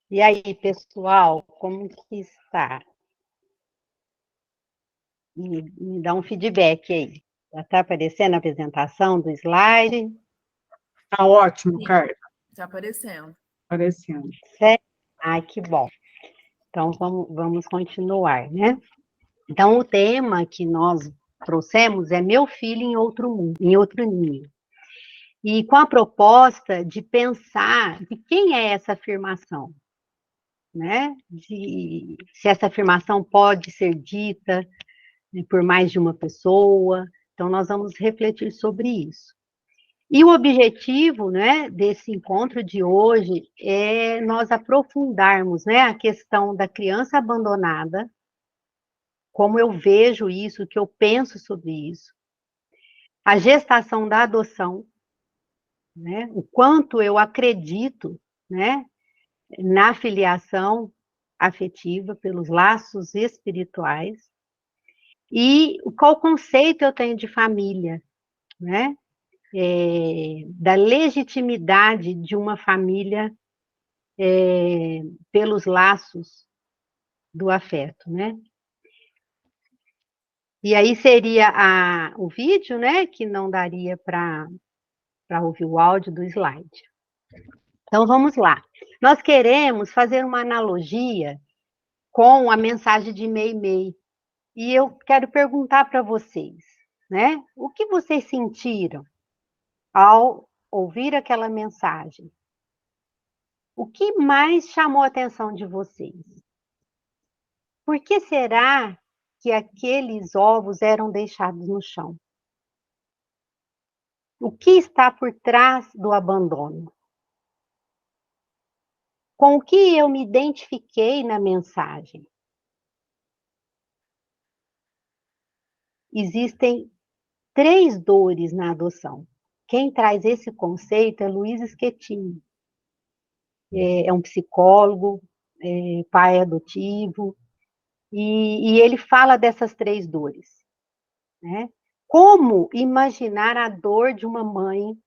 E aí, pessoal, como que está? Me dá um feedback aí. Já está aparecendo a apresentação do slide? Está ótimo, Carla. Está aparecendo. Aparecendo. Certo? Ai, que bom. Então, vamos continuar, né? Então, o tema que nós trouxemos é Meu Filho em Outro Mundo, em Outro Ninho. E com a proposta de pensar de quem é essa afirmação, né? Se essa afirmação pode ser dita, né, por mais de uma pessoa. Então, nós vamos refletir sobre isso. E o objetivo, né, desse encontro de hoje é nós aprofundarmos, né, a questão da criança abandonada, como eu vejo isso, o que eu penso sobre isso, a gestação da adoção, né, o quanto eu acredito, né, na filiação afetiva pelos laços espirituais, e qual conceito eu tenho de família, né? Da legitimidade de uma família pelos laços do afeto, né? E aí seria o vídeo, né? Que não daria para ouvir o áudio do slide. Então vamos lá. Nós queremos fazer uma analogia com a mensagem de Meimei. E eu quero perguntar para vocês, né? O que vocês sentiram ao ouvir aquela mensagem? O que mais chamou a atenção de vocês? Por que será que aqueles ovos eram deixados no chão? O que está por trás do abandono? Com o que eu me identifiquei na mensagem? Existem 3 dores na adoção. Quem traz esse conceito é Luiz Schettini. É um psicólogo, pai adotivo, e ele fala dessas 3 dores, né? Como imaginar a dor de uma mãe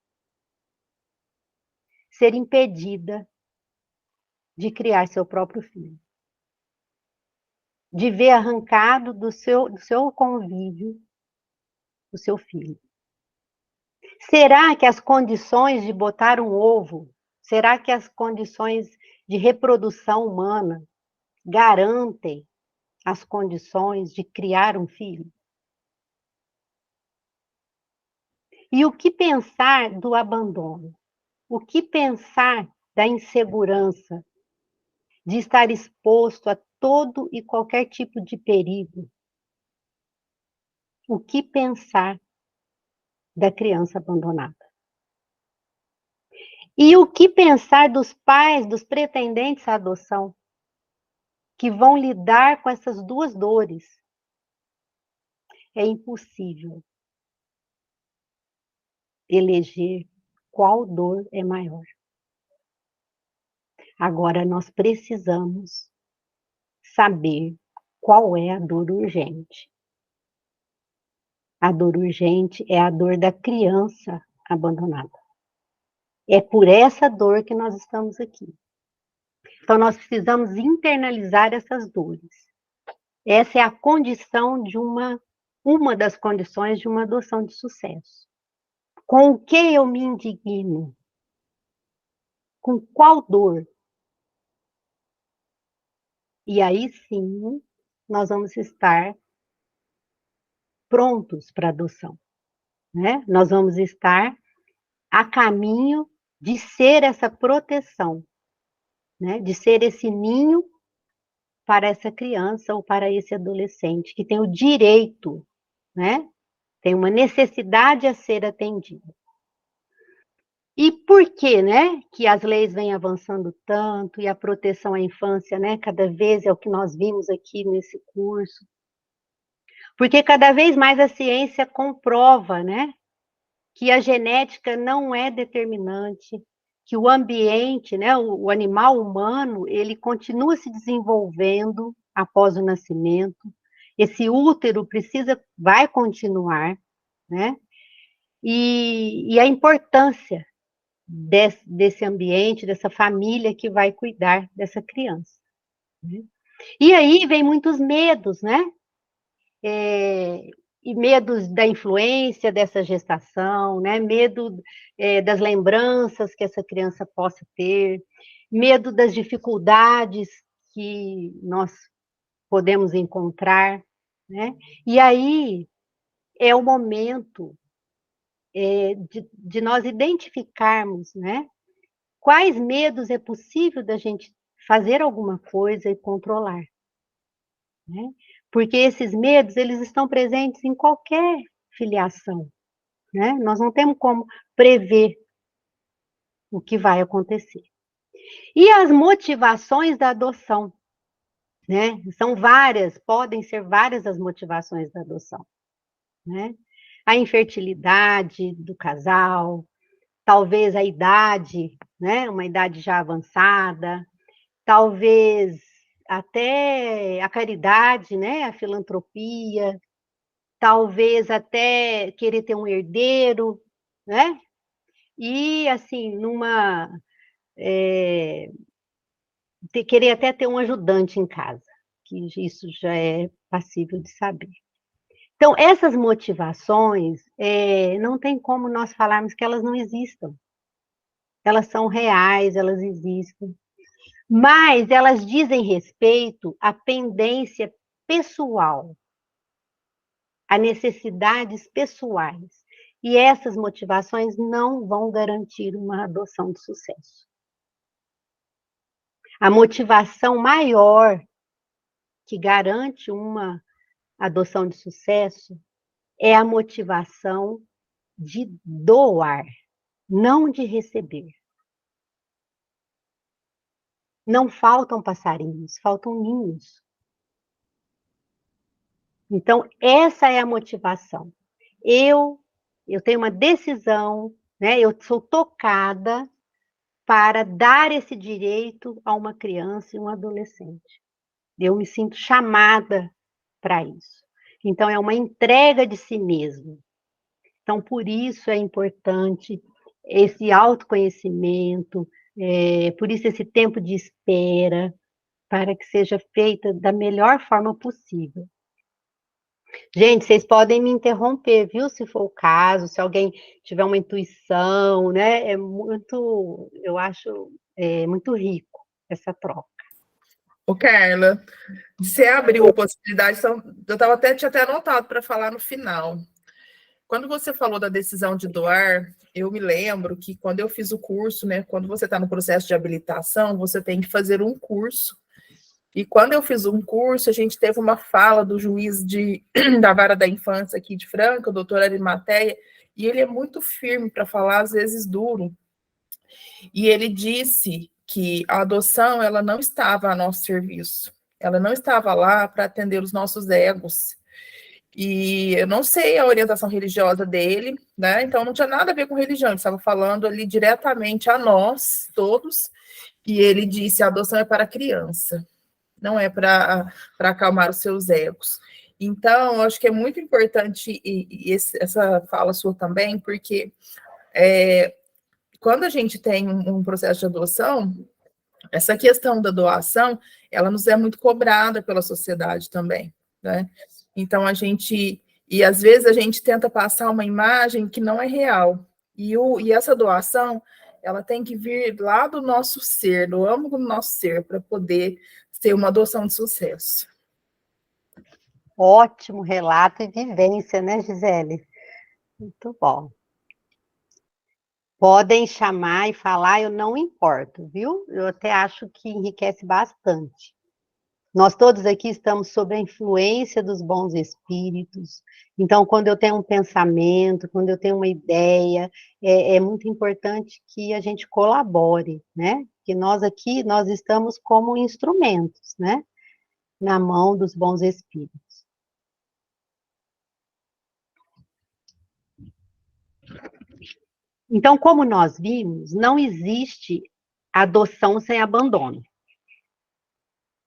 ser impedida de criar seu próprio filho? De ver arrancado do seu convívio o seu filho. Será que as condições de botar um ovo, será que as condições de reprodução humana garantem as condições de criar um filho? E o que pensar do abandono? O que pensar da insegurança, de estar exposto a todo e qualquer tipo de perigo? O que pensar da criança abandonada? E o que pensar dos pais, dos pretendentes à adoção, que vão lidar com essas 2 dores? É impossível eleger qual dor é maior. Agora, nós precisamos saber qual é a dor urgente. A dor urgente é a dor da criança abandonada. É por essa dor que nós estamos aqui. Então, nós precisamos internalizar essas dores. Essa é a condição de uma das condições de uma adoção de sucesso. Com o que eu me indigno? Com qual dor? E aí sim, nós vamos estar prontos para a adoção, né? Nós vamos estar a caminho de ser essa proteção, né? De ser esse ninho para essa criança ou para esse adolescente que tem o direito, né? Tem uma necessidade a ser atendida. E por que, né, que as leis vêm avançando tanto e a proteção à infância, né, cada vez é o que nós vimos aqui nesse curso? Porque cada vez mais a ciência comprova, né, que a genética não é determinante, que o ambiente, né, o animal humano, ele continua se desenvolvendo após o nascimento. Esse útero vai continuar, né? E a importância desse ambiente, dessa família que vai cuidar dessa criança, né? E aí vem muitos medos, né? E medos da influência dessa gestação, né? Medo das lembranças que essa criança possa ter, medo das dificuldades que nós podemos encontrar, né? E aí é o momento de nós identificarmos, né? Quais medos é possível da gente fazer alguma coisa e controlar, né? Porque esses medos, eles estão presentes em qualquer filiação, né? Nós não temos como prever o que vai acontecer. E as motivações da adoção, né? São várias, podem ser várias as motivações da adoção, né? A infertilidade do casal, talvez a idade, né? Uma idade já avançada, talvez até a caridade, né? A filantropia, talvez até querer ter um herdeiro, né? E assim, querer até ter um ajudante em casa, que isso já é passível de saber. Então, essas motivações, não tem como nós falarmos que elas não existam. Elas são reais, elas existem, mas elas dizem respeito à pendência pessoal, a necessidades pessoais. E essas motivações não vão garantir uma adoção de sucesso. A motivação maior que garante uma adoção de sucesso é a motivação de doar, não de receber. Não faltam passarinhos, faltam ninhos. Então, essa é a motivação. Eu tenho uma decisão, né? Eu sou tocada para dar esse direito a uma criança e um adolescente. Eu me sinto chamada para isso. Então, é uma entrega de si mesmo. Então, por isso é importante esse autoconhecimento, por isso esse tempo de espera, para que seja feita da melhor forma possível. Gente, vocês podem me interromper, viu? Se for o caso, se alguém tiver uma intuição, né? Eu acho muito rico essa troca. Ô, Carla, você abriu possibilidade, então, tinha até anotado para falar no final. Quando você falou da decisão de doar, eu me lembro que quando eu fiz o curso, né? Quando você está no processo de habilitação, você tem que fazer um curso. E quando eu fiz um curso, a gente teve uma fala do juiz da Vara da Infância aqui de Franca, o doutor Arimateia, e ele é muito firme para falar, às vezes duro. E ele disse que a adoção, ela não estava a nosso serviço. Ela não estava lá para atender os nossos egos. E eu não sei a orientação religiosa dele, né? Então não tinha nada a ver com religião, ele estava falando ali diretamente a nós, todos, e ele disse: a adoção é para a criança, não é para acalmar os seus egos. Então, eu acho que é muito importante essa fala sua também, porque quando a gente tem um processo de adoção, essa questão da doação, ela nos é muito cobrada pela sociedade também, né? Então, e às vezes a gente tenta passar uma imagem que não é real. E essa doação, ela tem que vir lá do nosso ser, do âmago do nosso ser, para poder ser uma adoção de sucesso. Ótimo relato e vivência, né, Gisele? Muito bom. Podem chamar e falar, eu não importo, viu? Eu até acho que enriquece bastante. Nós todos aqui estamos sob a influência dos bons espíritos. Então, quando eu tenho um pensamento, quando eu tenho uma ideia, é muito importante que a gente colabore, né? Que nós aqui, nós estamos como instrumentos, né? Na mão dos bons espíritos. Então, como nós vimos, não existe adoção sem abandono.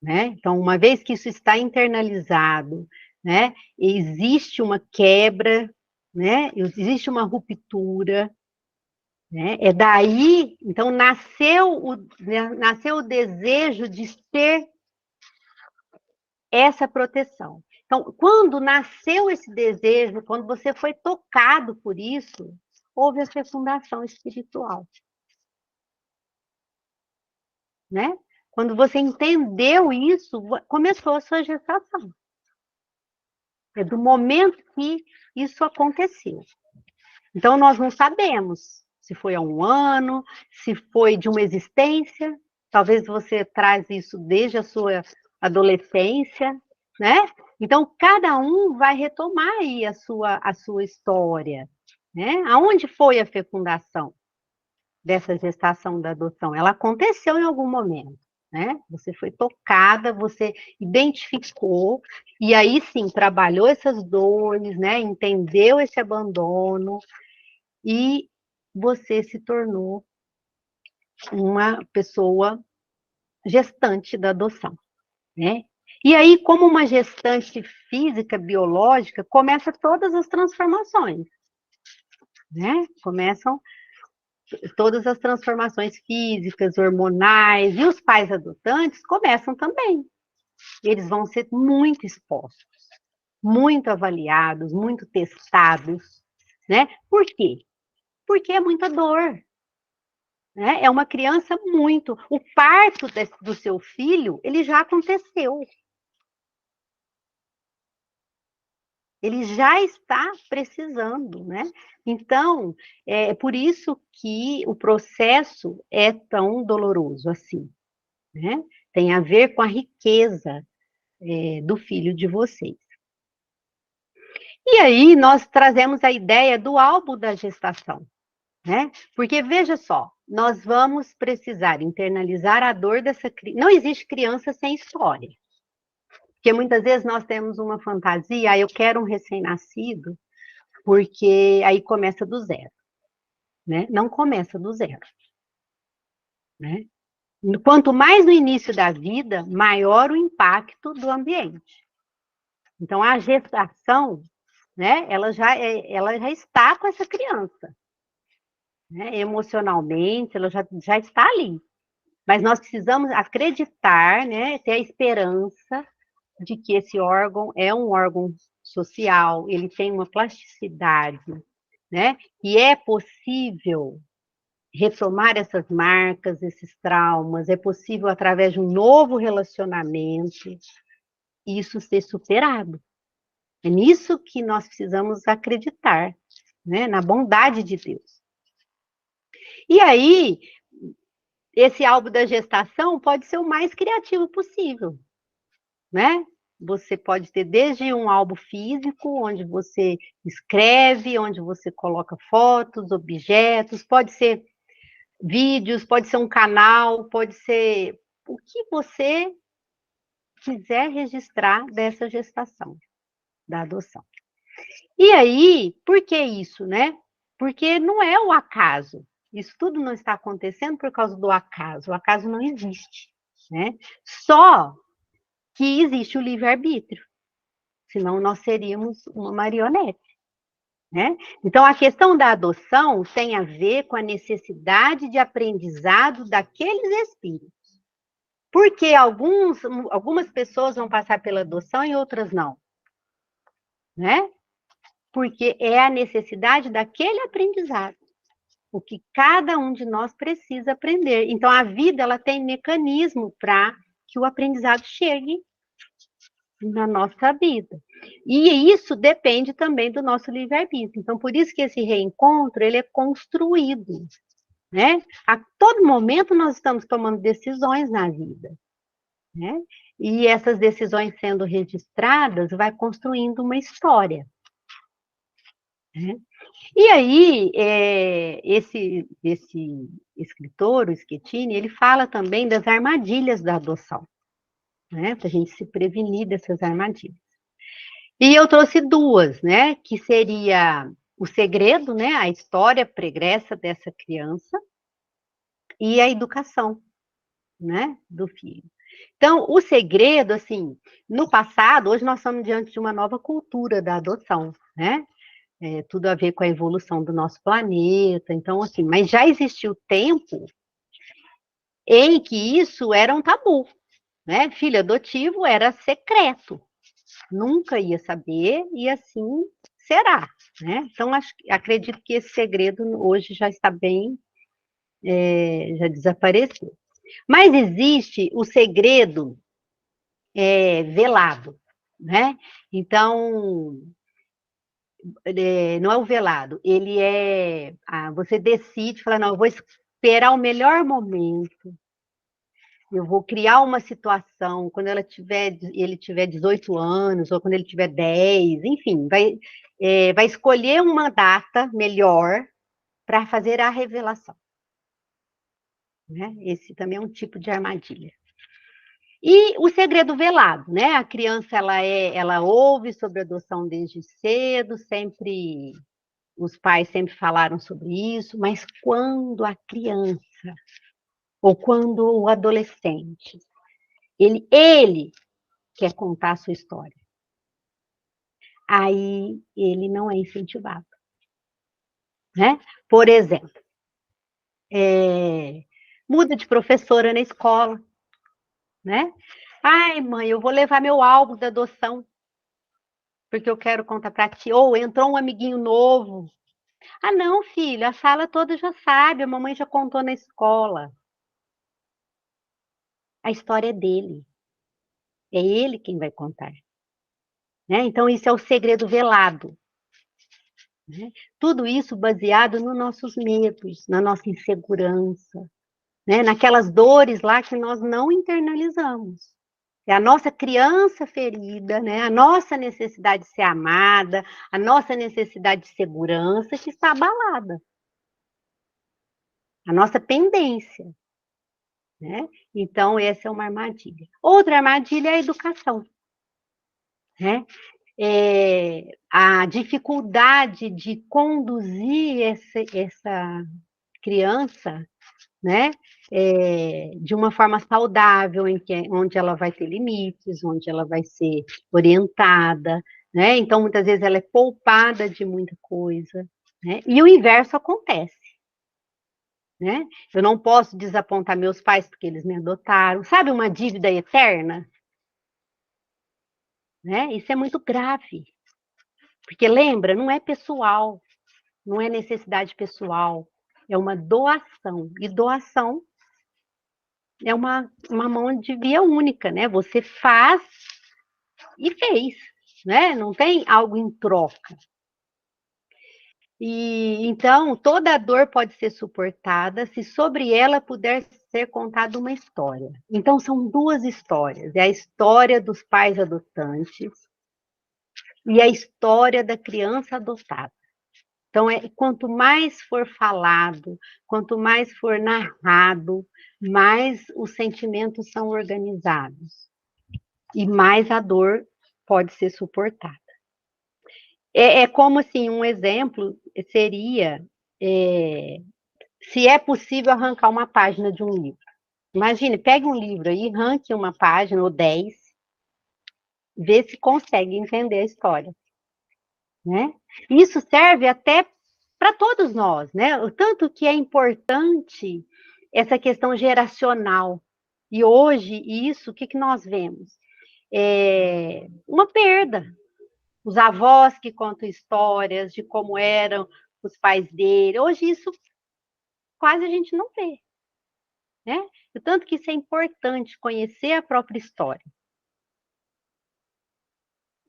Né? Então, uma vez que isso está internalizado, né, existe uma quebra, né, existe uma ruptura, né, é daí, então, nasceu o desejo de ter essa proteção. Então, quando nasceu esse desejo, quando você foi tocado por isso, houve a fecundação espiritual. Né? Quando você entendeu isso, começou a sua gestação. É do momento que isso aconteceu. Então, nós não sabemos se foi há um ano, se foi de uma existência. Talvez você traz isso desde a sua adolescência, né? Então, cada um vai retomar aí a sua história, né? Aonde foi a fecundação dessa gestação da adoção? Ela aconteceu em algum momento. Né? Você foi tocada, você identificou, e aí sim, trabalhou essas dores, né? Entendeu esse abandono, e você se tornou uma pessoa gestante da adoção. Né? E aí, como uma gestante física, biológica, começa todas as transformações. Né? Começam todas as transformações físicas, hormonais, e os pais adotantes começam também. Eles vão ser muito expostos, muito avaliados, muito testados, né? Por quê? Porque é muita dor. Né? É uma criança muito... O parto do seu filho, ele já aconteceu. Ele já está precisando, né? Então, é por isso que o processo é tão doloroso assim, né? Tem a ver com a riqueza do filho de vocês. E aí, nós trazemos a ideia do álbum da gestação, né? Porque, veja só, nós vamos precisar internalizar a dor dessa criança. Não existe criança sem história. Porque muitas vezes nós temos uma fantasia, eu quero um recém-nascido, porque aí começa do zero. Né? Não começa do zero. Né? Quanto mais no início da vida, maior o impacto do ambiente. Então, a gestação, né, ela já está com essa criança. Né? Emocionalmente, ela já está ali. Mas nós precisamos acreditar, né, ter a esperança de que esse órgão é um órgão social, ele tem uma plasticidade, né? E é possível retomar essas marcas, esses traumas, é possível, através de um novo relacionamento, isso ser superado. É nisso que nós precisamos acreditar, né? Na bondade de Deus. E aí, esse álbum da gestação pode ser o mais criativo possível, né? Você pode ter desde um álbum físico, onde você escreve, onde você coloca fotos, objetos, pode ser vídeos, pode ser um canal, pode ser o que você quiser registrar dessa gestação, da adoção. E aí, por que isso, né? Porque não é o acaso. Isso tudo não está acontecendo por causa do acaso. O acaso não existe, né? Só que existe o livre-arbítrio. Senão nós seríamos uma marionete. Né? Então, a questão da adoção tem a ver com a necessidade de aprendizado daqueles espíritos. Porque algumas pessoas vão passar pela adoção e outras não. Né? Porque é a necessidade daquele aprendizado. O que cada um de nós precisa aprender. Então, a vida ela tem mecanismo para que o aprendizado chegue na nossa vida. E isso depende também do nosso livre-arbítrio. Então, por isso que esse reencontro, ele é construído, né? A todo momento nós estamos tomando decisões na vida, né? e essas decisões sendo registradas, vai construindo uma história, né? E aí, esse escritor, o Schettini, ele fala também das armadilhas da adoção, né? Para a gente se prevenir dessas armadilhas. E eu trouxe duas, né? Que seria o segredo, né? A história pregressa dessa criança e a educação, né? Do filho. Então, o segredo, assim, no passado, hoje nós estamos diante de uma nova cultura da adoção, né? Tudo a ver com a evolução do nosso planeta, então, assim, mas já existiu tempo em que isso era um tabu, né? Filho adotivo era secreto, nunca ia saber, e assim será, né? Então, acredito que esse segredo hoje já está bem, já desapareceu. Mas existe o segredo velado, né? Então, não é o velado, ele você decide, fala, não, eu vou esperar o melhor momento, eu vou criar uma situação, quando ele tiver 18 anos, ou quando ele tiver 10, enfim, vai escolher uma data melhor para fazer a revelação, né? Esse também é um tipo de armadilha. E o segredo velado, né? A criança, ela ouve sobre adoção desde cedo, os pais sempre falaram sobre isso, mas quando a criança, ou quando o adolescente, ele quer contar a sua história, aí ele não é incentivado, né? Por exemplo, muda de professora na escola, né? Ai, mãe, eu vou levar meu álbum da adoção, porque eu quero contar para ti. Ou entrou um amiguinho novo. Ah, não, filho, a sala toda já sabe, a mamãe já contou na escola. A história é dele. É ele quem vai contar, né? Então, isso é o segredo velado, né? Tudo isso baseado nos nossos medos, na nossa insegurança, né? Naquelas dores lá que nós não internalizamos. É a nossa criança ferida, né? A nossa necessidade de ser amada, a nossa necessidade de segurança que está abalada. A nossa pendência, né? Então, essa é uma armadilha. Outra armadilha é a educação, né? A dificuldade de conduzir essa criança, né? De uma forma saudável, onde ela vai ter limites, onde ela vai ser orientada, né? Então, muitas vezes ela é poupada de muita coisa, né? E o inverso acontece, né? Eu não posso desapontar meus pais porque eles me adotaram. Sabe, uma dívida eterna, né? Isso é muito grave. Porque lembra, não é pessoal, não é necessidade pessoal, é uma doação. E doação é uma mão de via única, né? Você faz e fez, né? Não tem algo em troca. E então toda a dor pode ser suportada se sobre ela puder ser contada uma história. Então são duas histórias: é a história dos pais adotantes e a história da criança adotada. Então, quanto mais for falado, quanto mais for narrado, mais os sentimentos são organizados e mais a dor pode ser suportada. É como assim, um exemplo seria se é possível arrancar uma página de um livro. Imagine, pegue um livro aí, arranque uma página ou 10, vê se consegue entender a história, né? Isso serve até para todos nós, né? O tanto que é importante essa questão geracional. E hoje, isso, o que nós vemos? Uma perda. Os avós que contam histórias de como eram os pais dele. Hoje, isso quase a gente não vê, né? O tanto que isso é importante, conhecer a própria história.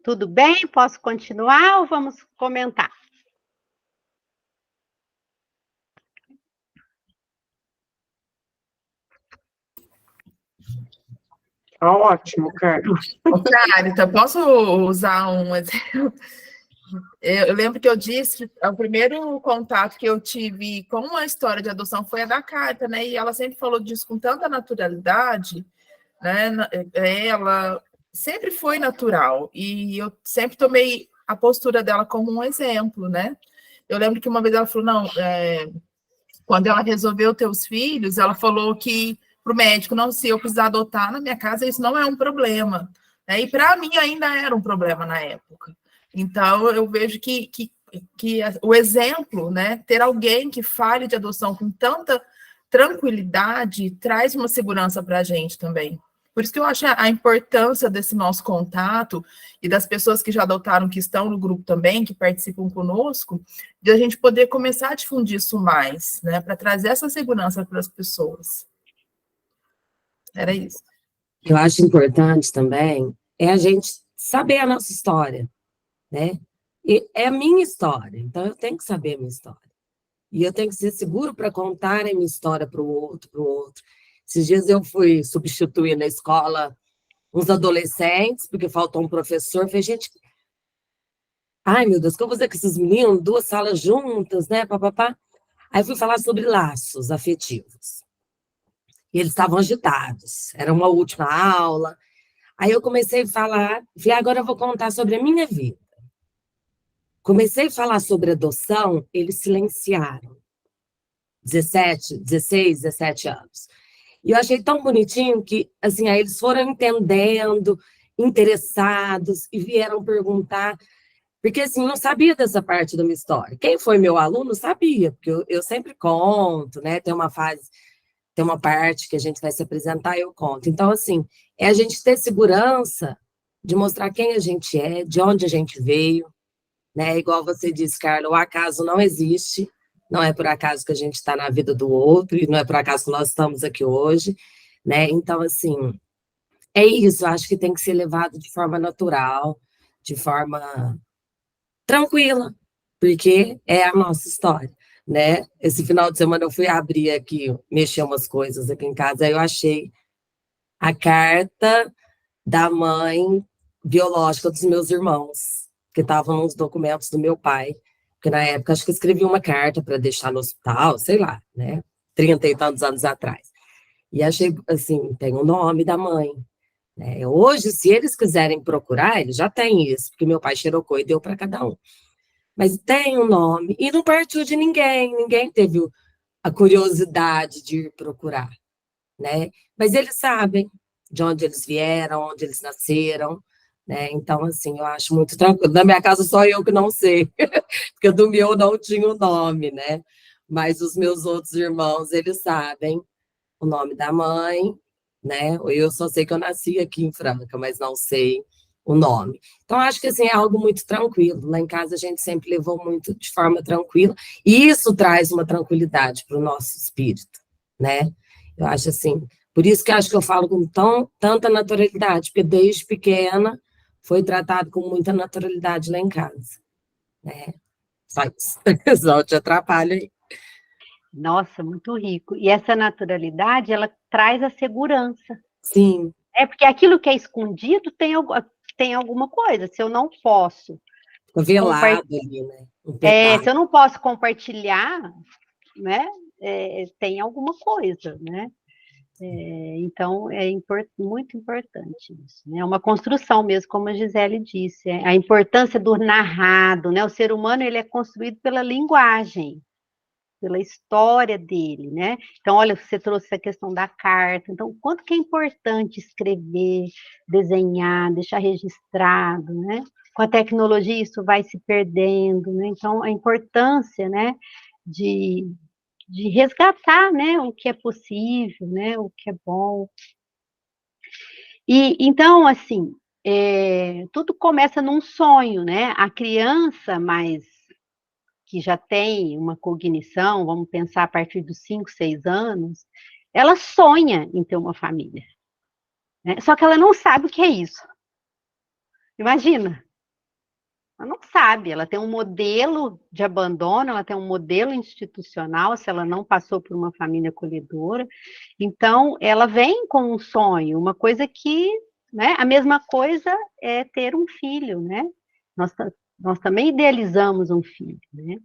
Tudo bem? Posso continuar ou vamos comentar? Tá ótimo, Carla. Ô, Carita, posso usar um exemplo? Eu lembro que eu disse que o primeiro contato que eu tive com a história de adoção foi a da Carta, né? E ela sempre falou disso com tanta naturalidade, né? Ela sempre foi natural e eu sempre tomei a postura dela como um exemplo, né? Eu lembro que uma vez ela falou, não, quando ela resolveu ter os filhos, ela falou que para o médico, não, se eu precisar adotar na minha casa, isso não é um problema, né? E para mim ainda era um problema na época. Então, eu vejo que o exemplo, né, ter alguém que fale de adoção com tanta tranquilidade, traz uma segurança para a gente também. Por isso que eu acho a importância desse nosso contato e das pessoas que já adotaram, que estão no grupo também, que participam conosco, de a gente poder começar a difundir isso mais, né, para trazer essa segurança para as pessoas. Era isso. Eu acho importante também a gente saber a nossa história, né? E é a minha história, então eu tenho que saber a minha história. E eu tenho que ser seguro para contar a minha história para o outro, para o outro. Esses dias eu fui substituir na escola uns adolescentes, porque faltou um professor. Falei, gente, ai meu Deus, o que eu vou fazer com esses meninos? 2 salas juntas, né? Papapá. Aí fui falar sobre laços afetivos. E eles estavam agitados. Era uma última aula. Aí eu comecei a falar, falei, agora eu vou contar sobre a minha vida. Comecei a falar sobre adoção, eles silenciaram. 16, 17 anos. E eu achei tão bonitinho que, assim, aí eles foram entendendo, interessados, e vieram perguntar, porque, assim, não sabia dessa parte da minha história. Quem foi meu aluno sabia, porque eu sempre conto, né? Tem uma parte que a gente vai se apresentar e eu conto. Então, assim, é a gente ter segurança de mostrar quem a gente é, de onde a gente veio, né? Igual você disse, Carla, o acaso não existe. Não é por acaso que a gente está na vida do outro, e não é por acaso que nós estamos aqui hoje, né? Então, assim, é isso, eu acho que tem que ser levado de forma natural, de forma tranquila, porque é a nossa história, né? Esse final de semana eu fui abrir aqui, mexer umas coisas aqui em casa, aí eu achei a carta da mãe biológica dos meus irmãos, que estavam nos documentos do meu pai, porque na época acho que escrevi uma carta para deixar no hospital, sei lá, né? 30 e tantos anos atrás. E achei, assim, tem o nome da mãe. Né? Hoje, se eles quiserem procurar, eles já têm isso, porque meu pai xerocou e deu para cada um. Mas tem um nome, e não partiu de ninguém teve a curiosidade de ir procurar, né? Mas eles sabem de onde eles vieram, onde eles nasceram, né? Então, assim, eu acho muito tranquilo. Na minha casa, só eu que não sei, porque do meu não tinha o nome, né? Mas os meus outros irmãos, eles sabem o nome da mãe, né? Eu só sei que eu nasci aqui em Franca, mas não sei o nome. Então, acho que, assim, é algo muito tranquilo. Lá em casa, a gente sempre levou muito de forma tranquila, e isso traz uma tranquilidade para o nosso espírito, né? Eu acho assim, por isso que eu acho que eu falo com tanta naturalidade, porque desde pequena foi tratado com muita naturalidade lá em casa, né? Só isso. Só te atrapalha aí. Nossa, muito rico. E essa naturalidade, ela traz a segurança. Sim. É porque aquilo que é escondido tem alguma coisa. Se eu não posso Velado ali, né? se eu não posso compartilhar, né? Tem alguma coisa, né? Então, muito importante isso. Né? É uma construção mesmo, como a Gisele disse. A importância do narrado, né? O ser humano ele é construído pela linguagem, pela história dele, né? Então, olha, você trouxe a questão da carta. Então, quanto que é importante escrever, desenhar, deixar registrado, né? Com a tecnologia isso vai se perdendo, né? Então, a importância, né, de resgatar, né, o que é possível, né, o que é bom. E então, assim, tudo começa num sonho, né? A criança que já tem uma cognição, vamos pensar a partir dos 5, 6 anos, ela sonha em ter uma família. Né? Só que ela não sabe o que é isso. Imagina. Ela não sabe, ela tem um modelo de abandono, ela tem um modelo institucional, se ela não passou por uma família acolhedora. Então, ela vem com um sonho, uma coisa que, né, a mesma coisa é ter um filho, né? Nós também idealizamos um filho, né?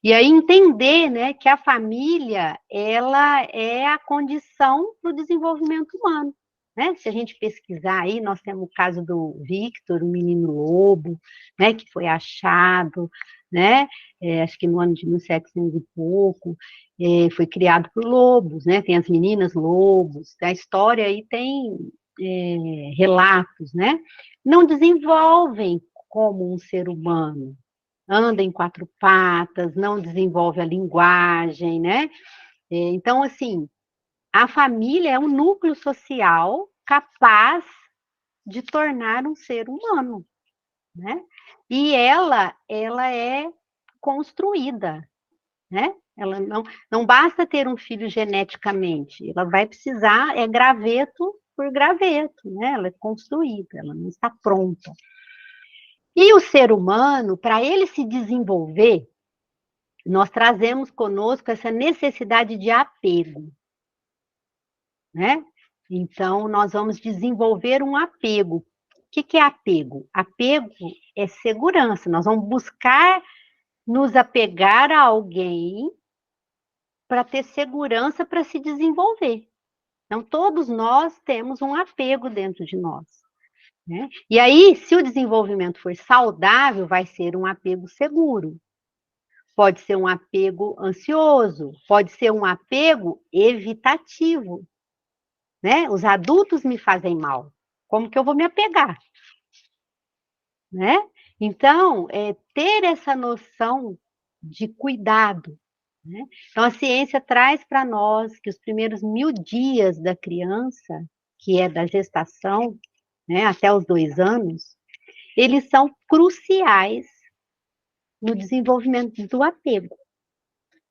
E aí entender, né, que a família, ela é a condição para o desenvolvimento humano. Né? Se a gente pesquisar aí, nós temos o caso do Victor, o menino lobo, né, que foi achado, né, acho que no ano de 1700 e pouco, foi criado por lobos, né, tem as meninas lobos, a história aí tem relatos, né, não desenvolvem como um ser humano, anda em 4 patas, não desenvolve a linguagem, né, então, assim, a família é um núcleo social capaz de tornar um ser humano, né? E ela é construída, né? Ela não basta ter um filho geneticamente, ela vai precisar, graveto por graveto, né? Ela é construída, ela não está pronta. E o ser humano, para ele se desenvolver, nós trazemos conosco essa necessidade de apego, né? Então, nós vamos desenvolver um apego. O que é apego? Apego é segurança. Nós vamos buscar nos apegar a alguém para ter segurança para se desenvolver. Então, todos nós temos um apego dentro de nós. Né? E aí, se o desenvolvimento for saudável, vai ser um apego seguro. Pode ser um apego ansioso, pode ser um apego evitativo. Né? Os adultos me fazem mal. Como que eu vou me apegar? Né? Então, ter essa noção de cuidado. Né? Então, a ciência traz para nós que os primeiros 1000 dias da criança, que é da gestação, né, até os 2 anos, eles são cruciais no desenvolvimento do apego.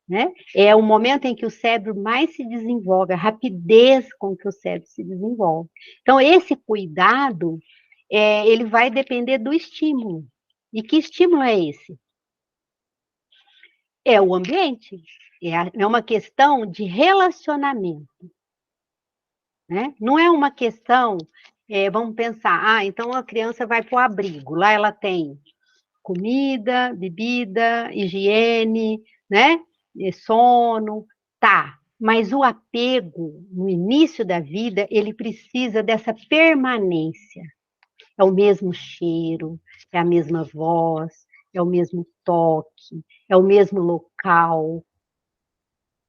Né? É o momento em que o cérebro mais se desenvolve, a rapidez com que o cérebro se desenvolve. Então, esse cuidado, ele vai depender do estímulo. E que estímulo é esse? É o ambiente. É uma questão de relacionamento. Né? Não é uma questão, vamos pensar, então a criança vai para o abrigo, lá ela tem comida, bebida, higiene, né? Sono, tá. Mas o apego, no início da vida, ele precisa dessa permanência. É o mesmo cheiro, é a mesma voz, é o mesmo toque, é o mesmo local,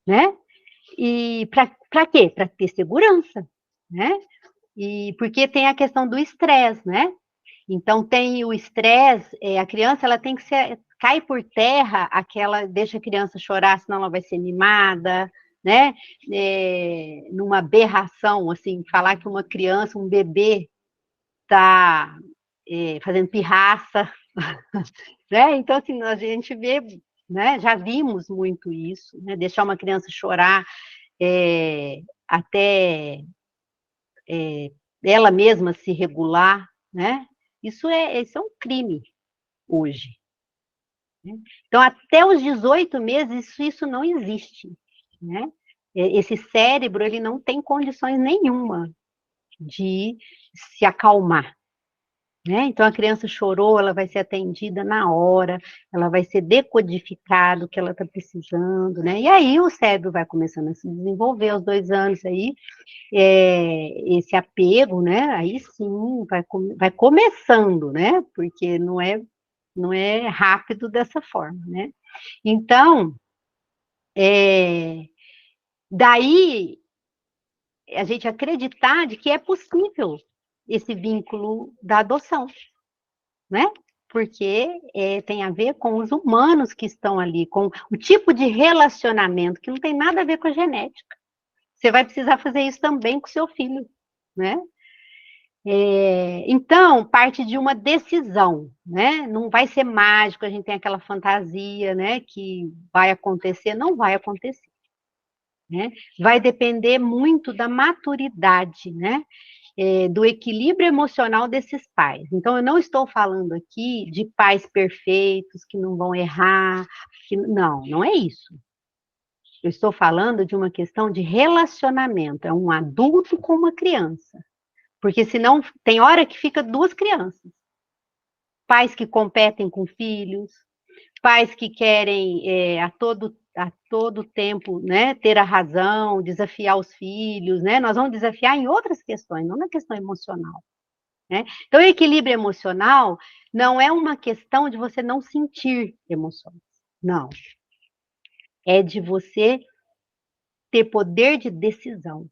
né? E para quê? Para ter segurança, né? E porque tem a questão do estresse, né? Então tem o estresse, a criança ela tem que cai por terra deixa a criança chorar, senão ela vai ser mimada, né? Numa aberração, assim, falar que uma criança, um bebê, está fazendo pirraça, né? Então, assim, a gente vê, né? Já vimos muito isso, né? Deixar uma criança chorar até ela mesma se regular, né? Isso é um crime hoje. Né? Então, até os 18 meses, isso não existe. Né? Esse cérebro, ele não tem condições nenhuma de se acalmar. Né? Então, a criança chorou, ela vai ser atendida na hora, ela vai ser decodificado o que ela está precisando, né? E aí o cérebro vai começando a se desenvolver aos 2 anos aí, esse apego, né? Aí sim, vai começando, né? Porque não é rápido dessa forma, né? Então, daí a gente acreditar de que é possível esse vínculo da adoção, né? Porque tem a ver com os humanos que estão ali, com o tipo de relacionamento que não tem nada a ver com a genética. Você vai precisar fazer isso também com seu filho, né? Então, parte de uma decisão, né? Não vai ser mágico, a gente tem aquela fantasia, né? Que vai acontecer, não vai acontecer. Né? Vai depender muito da maturidade, né? do equilíbrio emocional desses pais. Então, eu não estou falando aqui de pais perfeitos, que não vão errar, não é isso. Eu estou falando de uma questão de relacionamento, é um adulto com uma criança. Porque senão, tem hora que fica duas crianças. Pais que competem com filhos, pais que querem a todo tempo, né, ter a razão, desafiar os filhos, né? Nós vamos desafiar em outras questões, não na questão emocional. Né? Então, o equilíbrio emocional não é uma questão de você não sentir emoções, não. É de você ter poder de decisão,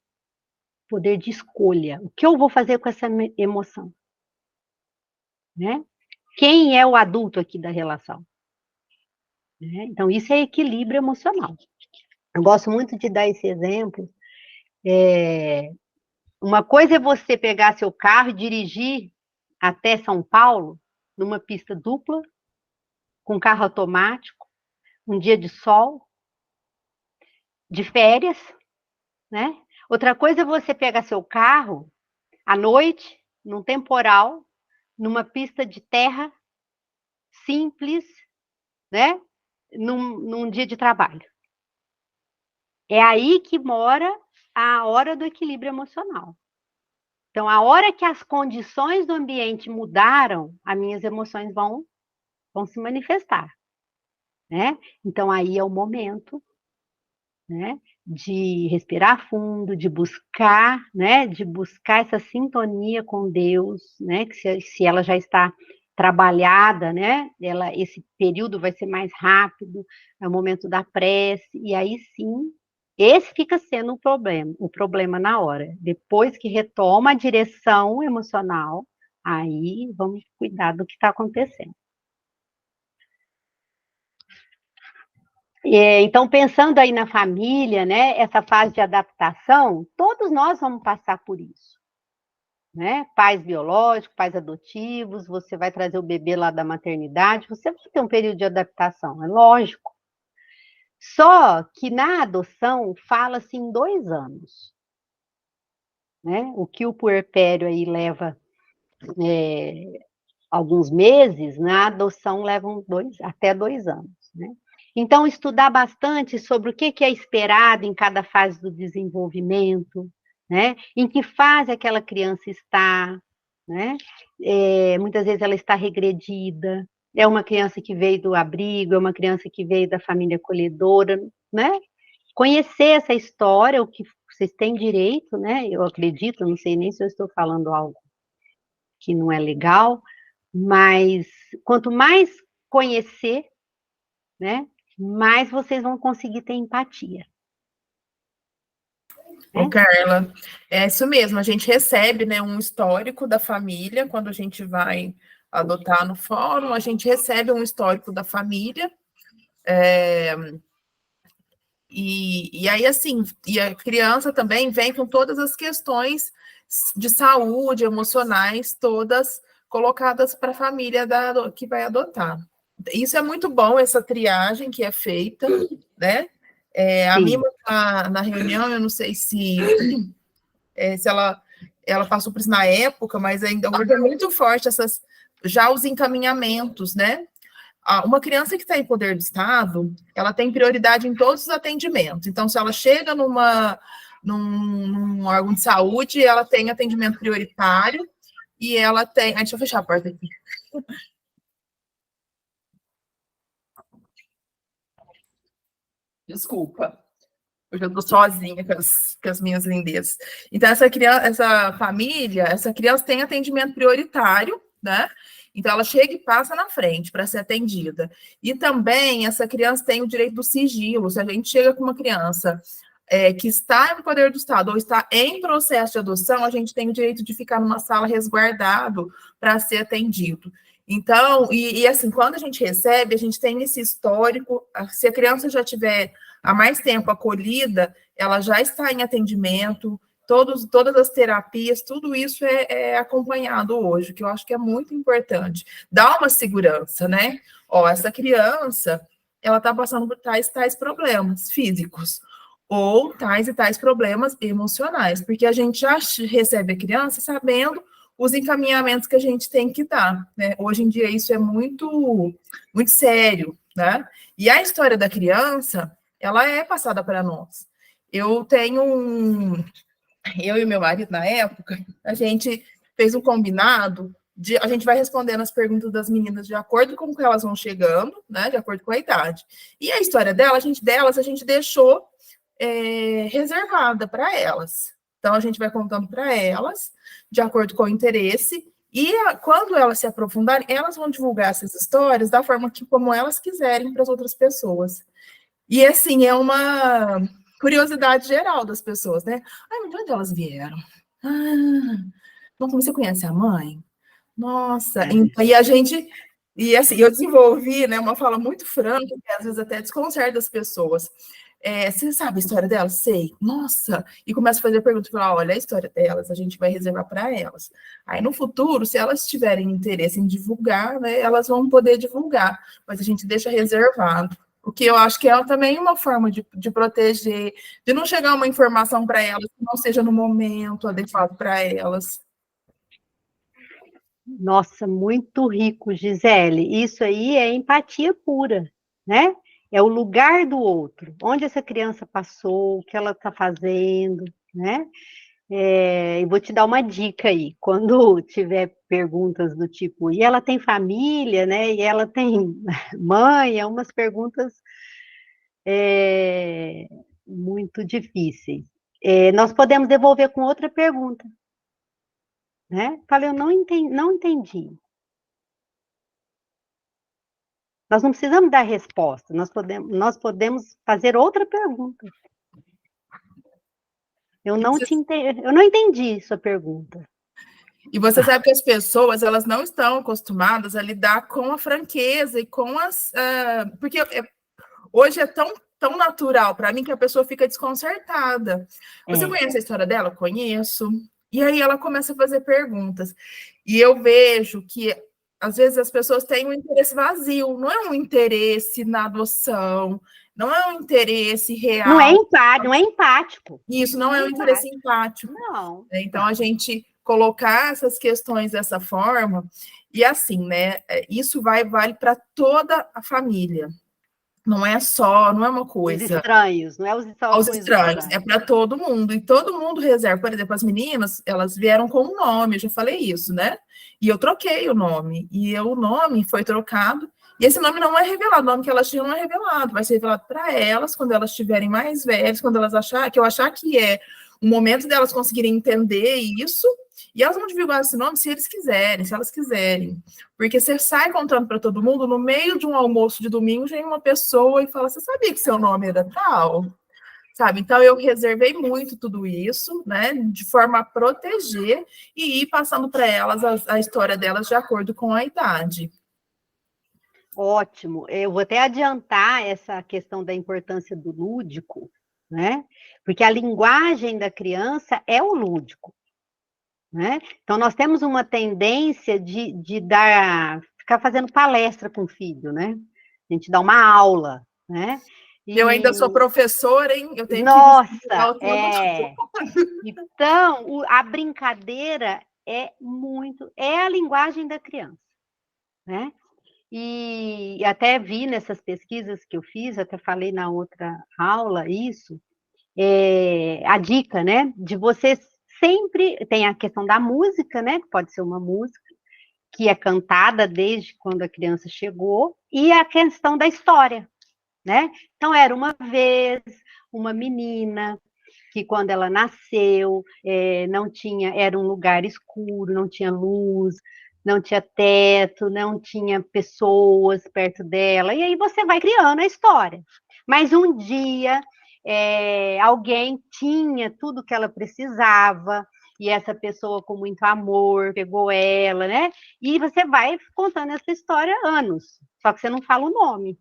poder de escolha. O que eu vou fazer com essa emoção? Né? Quem é o adulto aqui da relação? Né? Então, isso é equilíbrio emocional. Eu gosto muito de dar esse exemplo. Uma coisa é você pegar seu carro e dirigir até São Paulo, numa pista dupla, com carro automático, um dia de sol, de férias, né? Outra coisa é você pegar seu carro à noite, num temporal, numa pista de terra simples, né? Num dia de trabalho. É aí que mora a hora do equilíbrio emocional. Então, a hora que as condições do ambiente mudaram, as minhas emoções vão se manifestar, né? Então, aí é o momento, né, de respirar fundo, de buscar, né, de buscar essa sintonia com Deus, né, que se ela já está trabalhada, né, esse período vai ser mais rápido, é o momento da prece, e aí sim, esse fica sendo o problema na hora. Depois que retoma a direção emocional, aí vamos cuidar do que está acontecendo. Então, pensando aí na família, né, essa fase de adaptação, todos nós vamos passar por isso. Né? Pais biológicos, pais adotivos, você vai trazer o bebê lá da maternidade, você vai ter um período de adaptação, é lógico. Só que na adoção fala-se em 2 anos. Né? O que o puerpério aí leva alguns meses, na adoção levam até 2 anos. Né? Então, estudar bastante sobre o que é esperado em cada fase do desenvolvimento, né? Em que fase aquela criança está, né? Muitas vezes ela está regredida, é uma criança que veio do abrigo, é uma criança que veio da família acolhedora, né? Conhecer essa história, o que vocês têm direito, né? Eu acredito, não sei nem se eu estou falando algo que não é legal, mas quanto mais conhecer, né, mais vocês vão conseguir ter empatia. Ô, Carla, é isso mesmo, a gente recebe, né, um histórico da família, quando a gente vai adotar no fórum, a gente recebe um histórico da família, e aí, assim, e a criança também vem com todas as questões de saúde, emocionais, todas colocadas para a família que vai adotar. Isso é muito bom, essa triagem que é feita, né? A Mima está na reunião, eu não sei se ela passou por isso na época, mas ainda hoje é muito forte já os encaminhamentos, né? Uma criança que está em poder do Estado, ela tem prioridade em todos os atendimentos. Então, se ela chega num órgão de saúde, ela tem atendimento prioritário e ela tem... deixa eu fechar a porta aqui. Desculpa. Hoje eu estou sozinha com as minhas lindezas. Então, essa criança tem atendimento prioritário, né? Então, ela chega e passa na frente para ser atendida. E também, essa criança tem o direito do sigilo. Se a gente chega com uma criança que está em poder do Estado ou está em processo de adoção, a gente tem o direito de ficar numa sala resguardado para ser atendido. Então, assim, quando a gente recebe, a gente tem esse histórico. Se a criança já tiver há mais tempo acolhida, ela já está em atendimento, todas as terapias, tudo isso é acompanhado hoje, que eu acho que é muito importante. Dá uma segurança, né? Essa criança, ela está passando por tais problemas físicos. ou tais e tais problemas emocionais, porque a gente já recebe a criança sabendo os encaminhamentos que a gente tem que dar, né? Hoje em dia isso é muito, muito sério, né? E a história da criança, ela é passada para nós. Eu e meu marido, na época, a gente fez um combinado a gente vai respondendo as perguntas das meninas de acordo com o que elas vão chegando, né? De acordo com a idade. E a história delas, a gente deixou reservada para elas. Então, a gente vai contando para elas, de acordo com o interesse, e quando elas se aprofundarem, elas vão divulgar essas histórias da forma como elas quiserem para as outras pessoas. E, assim, é uma curiosidade geral das pessoas, né? Ai, mas de onde elas vieram? Como você conhece a mãe? Nossa, e a gente... E, assim, eu desenvolvi, né, uma fala muito franca, que às vezes até desconcerta as pessoas. Você sabe a história delas? Sei. Nossa! E começa a fazer perguntas, falar, olha, a história delas, a gente vai reservar para elas. Aí, no futuro, se elas tiverem interesse em divulgar, né, elas vão poder divulgar, mas a gente deixa reservado. O que eu acho que é também uma forma de proteger, de não chegar uma informação para elas que não seja no momento adequado para elas. Nossa, muito rico, Gisele. Isso aí é empatia pura, né? É o lugar do outro, onde essa criança passou, o que ela está fazendo, né? E vou te dar uma dica aí, quando tiver perguntas do tipo, e ela tem família, né? E ela tem mãe, é umas perguntas muito difíceis. Nós podemos devolver com outra pergunta, né? Falei, eu não entendi. Nós não precisamos dar resposta, nós podemos fazer outra pergunta. Eu não entendi sua pergunta. E você sabe que as pessoas, elas não estão acostumadas a lidar com a franqueza e com as... porque hoje é tão natural para mim que a pessoa fica desconcertada. Você conhece a história dela? Conheço. E aí ela começa a fazer perguntas. E eu vejo que às vezes as pessoas têm um interesse vazio, não é um interesse na adoção, não é um interesse real. Não é empático. Isso, não é um interesse empático. Não. Então, a gente colocar essas questões dessa forma, e assim, né, isso vale para toda a família. Não é uma coisa. Os estranhos, não é os estranhos, é para todo mundo, e todo mundo reserva. Por exemplo, as meninas, elas vieram com um nome, eu já falei isso, né? E eu troquei o nome, o nome foi trocado, e esse nome não é revelado, o nome que elas tinham não é revelado, vai ser revelado para elas, quando elas estiverem mais velhas, quando elas achar que é o momento delas conseguirem entender isso, e elas vão divulgar esse nome se eles quiserem, se elas quiserem. Porque você sai contando para todo mundo, no meio de um almoço de domingo, vem uma pessoa e fala, você sabia que seu nome era tal? Sabe? Então, eu reservei muito tudo isso, né, de forma a proteger e ir passando para elas a história delas de acordo com a idade. Ótimo. Eu vou até adiantar essa questão da importância do lúdico, né? Porque a linguagem da criança é o lúdico, né? Então, nós temos uma tendência de ficar fazendo palestra com o filho, né? A gente dá uma aula, né? Eu ainda sou professora, hein? Eu tenho que... Então, a brincadeira é a linguagem da criança, né? E até vi nessas pesquisas que eu fiz, até falei na outra aula isso, a dica, né, de você sempre, tem a questão da música, né, que pode ser uma música que é cantada desde quando a criança chegou, e a questão da história, né? Então, era uma vez uma menina que quando ela nasceu, era um lugar escuro, não tinha luz, não tinha teto, não tinha pessoas perto dela, e aí você vai criando a história. Mas um dia, alguém tinha tudo que ela precisava, e essa pessoa com muito amor pegou ela, né? E você vai contando essa história anos, só que você não fala o nome.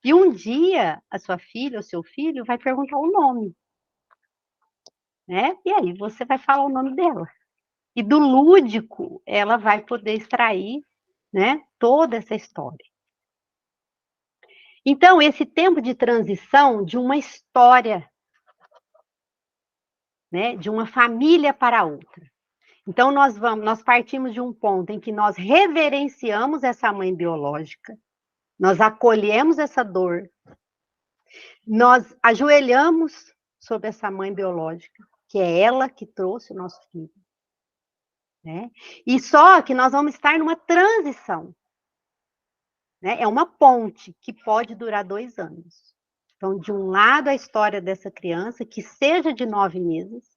E um dia, a sua filha ou seu filho vai perguntar o nome, né? E aí você vai falar o nome dela. E do lúdico, ela vai poder extrair, né, toda essa história. Então, esse tempo de transição de uma história né, de uma família para outra. Então, nós partimos de um ponto em que nós reverenciamos essa mãe biológica, nós acolhemos essa dor, nós ajoelhamos sobre essa mãe biológica, que é ela que trouxe o nosso filho, né? E só que nós vamos estar numa transição, né? É uma ponte que pode durar 2 anos. Então, de um lado, a história dessa criança, que seja de 9 meses,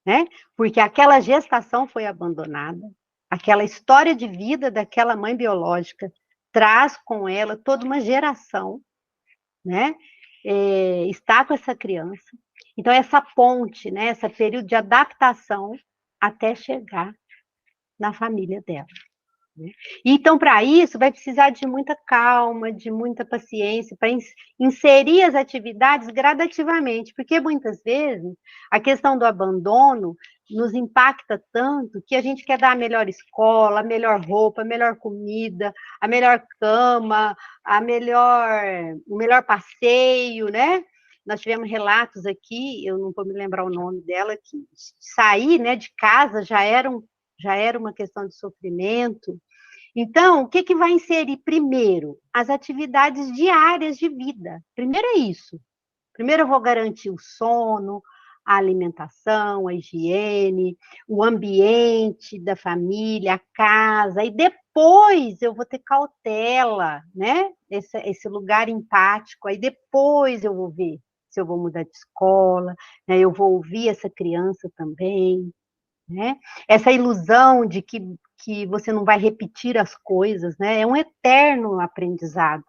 né? Porque aquela gestação foi abandonada, aquela história de vida daquela mãe biológica traz com ela toda uma geração, né? Está com essa criança. Então, essa ponte, né? Esse período de adaptação até chegar na família dela. Né? Então, para isso, vai precisar de muita calma, de muita paciência, para inserir as atividades gradativamente, porque muitas vezes a questão do abandono nos impacta tanto que a gente quer dar a melhor escola, a melhor roupa, a melhor comida, a melhor cama, o melhor passeio, né? Nós tivemos relatos aqui, eu não vou me lembrar o nome dela, que sair, né, de casa já era uma questão de sofrimento. Então, o que vai inserir primeiro? As atividades diárias de vida. Primeiro é isso. Primeiro eu vou garantir o sono, a alimentação, a higiene, o ambiente da família, a casa, e depois eu vou ter cautela, né? Esse lugar empático, aí depois eu vou ver se eu vou mudar de escola, né? Eu vou ouvir essa criança também, né? Essa ilusão de que você não vai repetir as coisas, né? É um eterno aprendizado,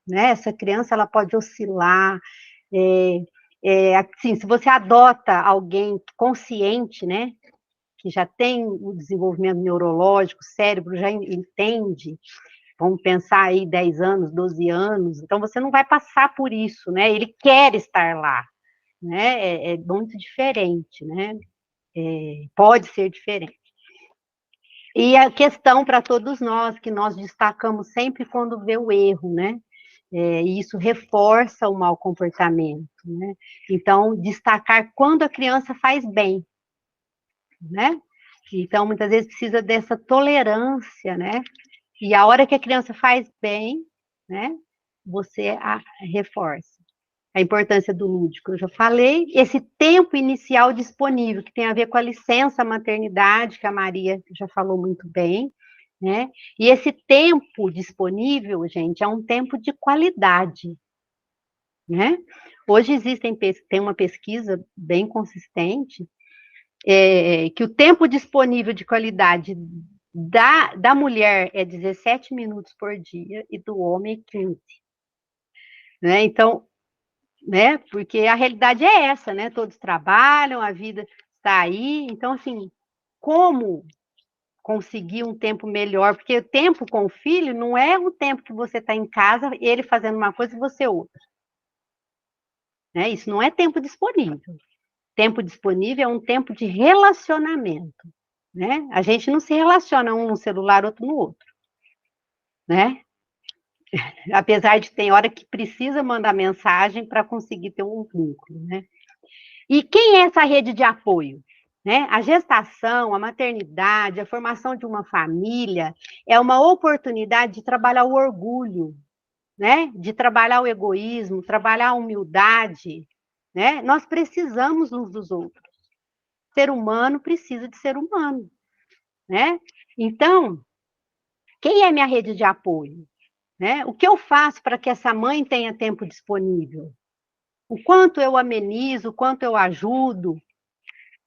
né? Essa criança, ela pode oscilar, assim, se você adota alguém consciente, né? Que já tem o desenvolvimento neurológico, o cérebro já entende, vamos pensar aí 10 anos, 12 anos, então você não vai passar por isso, né? Ele quer estar lá, né? É muito diferente, né? Pode ser diferente. E a questão para todos nós, que nós destacamos sempre quando vê o erro, né? E isso reforça o mau comportamento, né? Então, destacar quando a criança faz bem, né? Então, muitas vezes precisa dessa tolerância, né? E a hora que a criança faz bem, né? Você a reforça. A importância do lúdico, eu já falei. Esse tempo inicial disponível, que tem a ver com a licença maternidade, que a Maria já falou muito bem, né? E esse tempo disponível, gente, é um tempo de qualidade, né? Hoje tem uma pesquisa bem consistente, que o tempo disponível de qualidade da mulher é 17 minutos por dia e do homem é 15. Né? Então, né? Porque a realidade é essa, né? Todos trabalham, a vida está aí. Então, assim, como conseguir um tempo melhor? Porque o tempo com o filho não é o tempo que você está em casa, ele fazendo uma coisa e você outra. Né? Isso não é tempo disponível. Tempo disponível é um tempo de relacionamento. Né? A gente não se relaciona um no celular, outro no outro. Né? Apesar de ter hora que precisa mandar mensagem para conseguir ter um vínculo, né? E quem é essa rede de apoio? Né? A gestação, a maternidade, a formação de uma família é uma oportunidade de trabalhar o orgulho, né? De trabalhar o egoísmo, trabalhar a humildade, né? Nós precisamos uns dos outros. Ser humano precisa de ser humano, né? Então, quem é minha rede de apoio? Né? O que eu faço para que essa mãe tenha tempo disponível? O quanto eu amenizo, o quanto eu ajudo,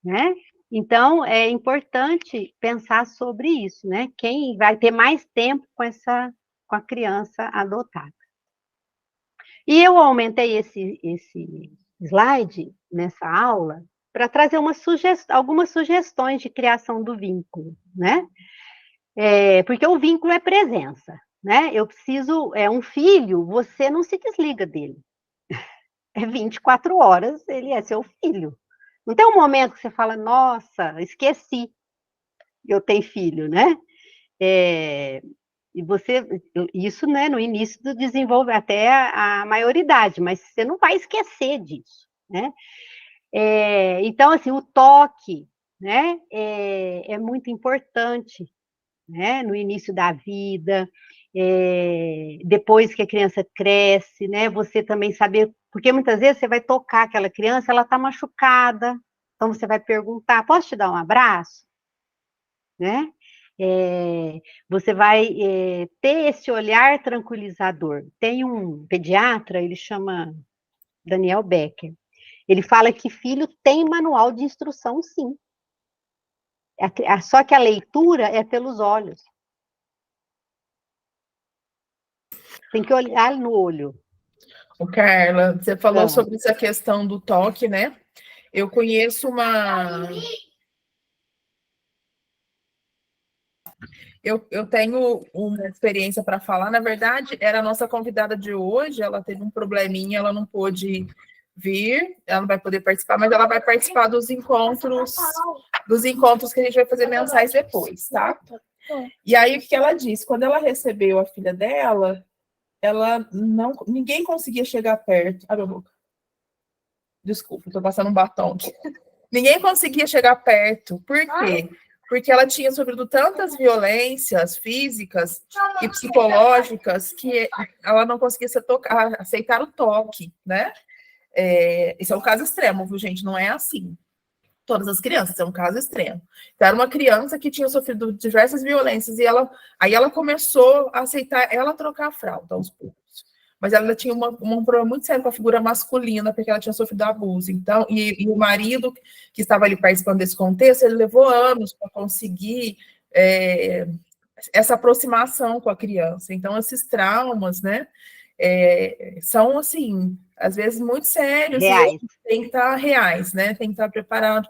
né? Então, é importante pensar sobre isso, né? Quem vai ter mais tempo com a criança adotada. E eu aumentei esse slide nessa aula para trazer algumas sugestões de criação do vínculo, né? Porque o vínculo é presença, né? Um filho, você não se desliga dele. 24 horas, ele é seu filho. Não tem um momento que você fala, nossa, esqueci, eu tenho filho, né? Isso, né, no início do desenvolvimento, até a maioridade, mas você não vai esquecer disso, né? Então, assim, o toque, né, é muito importante, né, no início da vida, depois que a criança cresce, né, você também saber, porque muitas vezes você vai tocar aquela criança, ela está machucada, então você vai perguntar, posso te dar um abraço? Né? Você vai ter esse olhar tranquilizador. Tem um pediatra, ele chama Daniel Becker, ele fala que filho tem manual de instrução, sim. Só que a leitura é pelos olhos. Tem que olhar no olho. Ô, Carla, você falou Ah. sobre essa questão do toque, né? Eu conheço Eu tenho uma experiência para falar. Na verdade, era a nossa convidada de hoje. Ela teve um probleminha, ela não pôde vir, ela não vai poder participar, mas ela vai participar dos encontros que a gente vai fazer mensais depois, tá? E aí, o que ela disse? Quando ela recebeu a filha dela, ninguém conseguia chegar perto. Abre a boca. Desculpa, estou passando um batom aqui. Ninguém conseguia chegar perto. Por quê? Porque ela tinha sofrido tantas violências físicas e psicológicas que ela não conseguia aceitar o toque, né? Esse é um caso extremo, viu, gente? Não é assim. Todas as crianças, é um caso extremo. Então, era uma criança que tinha sofrido diversas violências e aí ela começou a aceitar ela trocar a fralda aos poucos. Mas ela tinha um problema muito sério com a figura masculina, porque ela tinha sofrido abuso. Então, e o marido que estava ali participando desse contexto, ele levou anos para conseguir essa aproximação com a criança. Então, esses traumas, né, são, assim, às vezes muito sérios, Reais. e tem que estar reais, né? Tem que estar preparado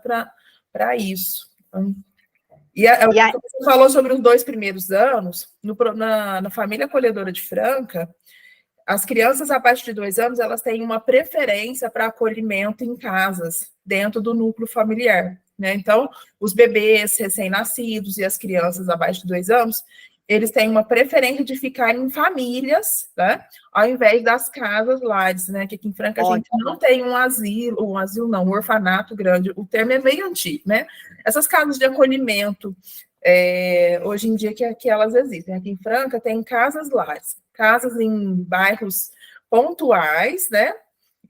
para isso. Você falou sobre os 2 primeiros anos, na família acolhedora de Franca, as crianças abaixo de 2 anos, elas têm uma preferência para acolhimento em casas, dentro do núcleo familiar, né? Então, os bebês recém-nascidos e as crianças abaixo de 2 anos, eles têm uma preferência de ficar em famílias, né? Ao invés das casas lares, né? Que aqui em Franca a gente não tem um asilo não, um orfanato grande, o termo é meio antigo, né? Essas casas de acolhimento, hoje em dia que elas existem. Aqui em Franca tem casas lares, casas em bairros pontuais, né?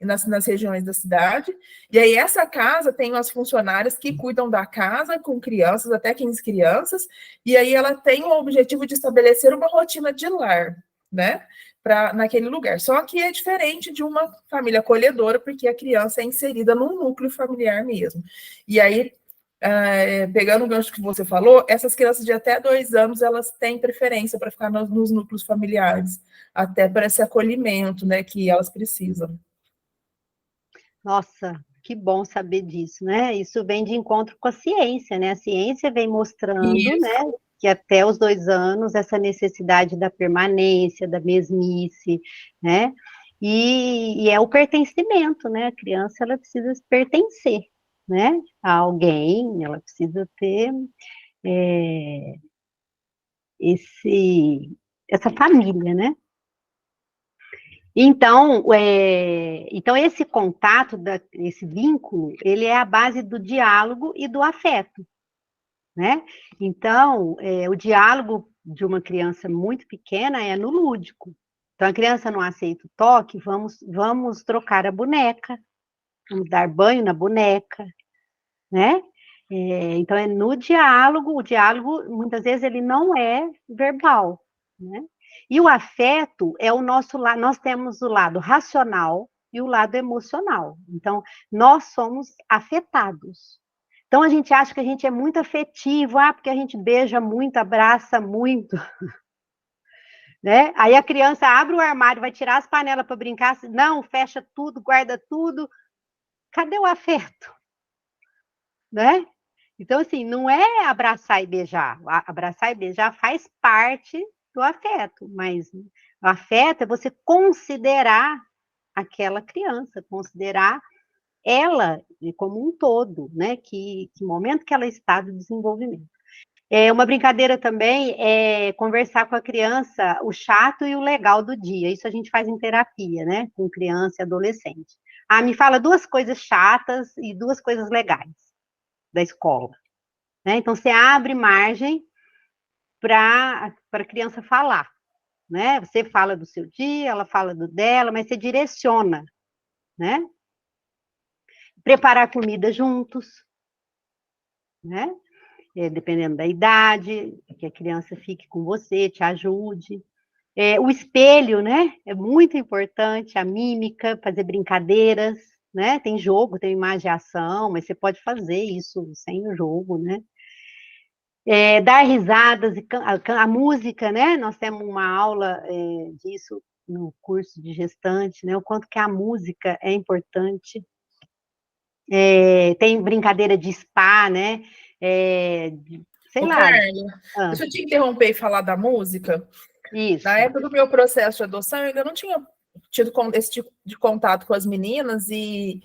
Nas regiões da cidade, e aí essa casa tem as funcionárias que cuidam da casa com crianças, até 15 crianças, e aí ela tem o objetivo de estabelecer uma rotina de lar, né, naquele lugar. Só que é diferente de uma família acolhedora, porque a criança é inserida num núcleo familiar mesmo. E aí, pegando o gancho que você falou, essas crianças de até 2 anos, elas têm preferência para ficar nos núcleos familiares, até para esse acolhimento, né, que elas precisam. Nossa, que bom saber disso, né? Isso vem de encontro com a ciência, né? A ciência vem mostrando, né, que até os 2 anos, essa necessidade da permanência, da mesmice, né? E é o pertencimento, né? A criança, ela precisa pertencer, né? A alguém, ela precisa ter essa família, né? Então, esse contato, esse vínculo, ele é a base do diálogo e do afeto, né? Então, o diálogo de uma criança muito pequena é no lúdico. Então, a criança não aceita o toque, vamos trocar a boneca, vamos dar banho na boneca, né? Então, é no diálogo, o diálogo, muitas vezes, ele não é verbal, né? E o afeto é o nosso lado, nós temos o lado racional e o lado emocional. Então, nós somos afetados. Então, a gente acha que a gente é muito afetivo, porque a gente beija muito, abraça muito, né? Aí a criança abre o armário, vai tirar as panelas para brincar, não, fecha tudo, guarda tudo. Cadê o afeto? Né? Então, assim, não é abraçar e beijar. Abraçar e beijar faz parte do afeto, mas o afeto é você considerar aquela criança, considerar ela como um todo, né? Que momento que ela está de desenvolvimento. Uma brincadeira também é conversar com a criança o chato e o legal do dia. Isso a gente faz em terapia, né? Com criança e adolescente. Ah, me fala 2 coisas chatas e 2 coisas legais da escola, né? Então, você abre margem para a criança falar, né? Você fala do seu dia, ela fala do dela, mas você direciona, né? Preparar comida juntos, né? Dependendo da idade, que a criança fique com você, te ajude. O espelho, né? É muito importante, a mímica, fazer brincadeiras, né? Tem jogo, tem imagem e ação, mas você pode fazer isso sem o jogo, né? Dar risadas, e a música, né? Nós temos uma aula disso no curso de gestante, né? O quanto que a música é importante. Tem brincadeira de spa, né? Sei Ô, lá. Carla, deixa eu te interromper e falar da música. Isso. Na época do meu processo de adoção, eu ainda não tinha tido esse tipo de contato com as meninas e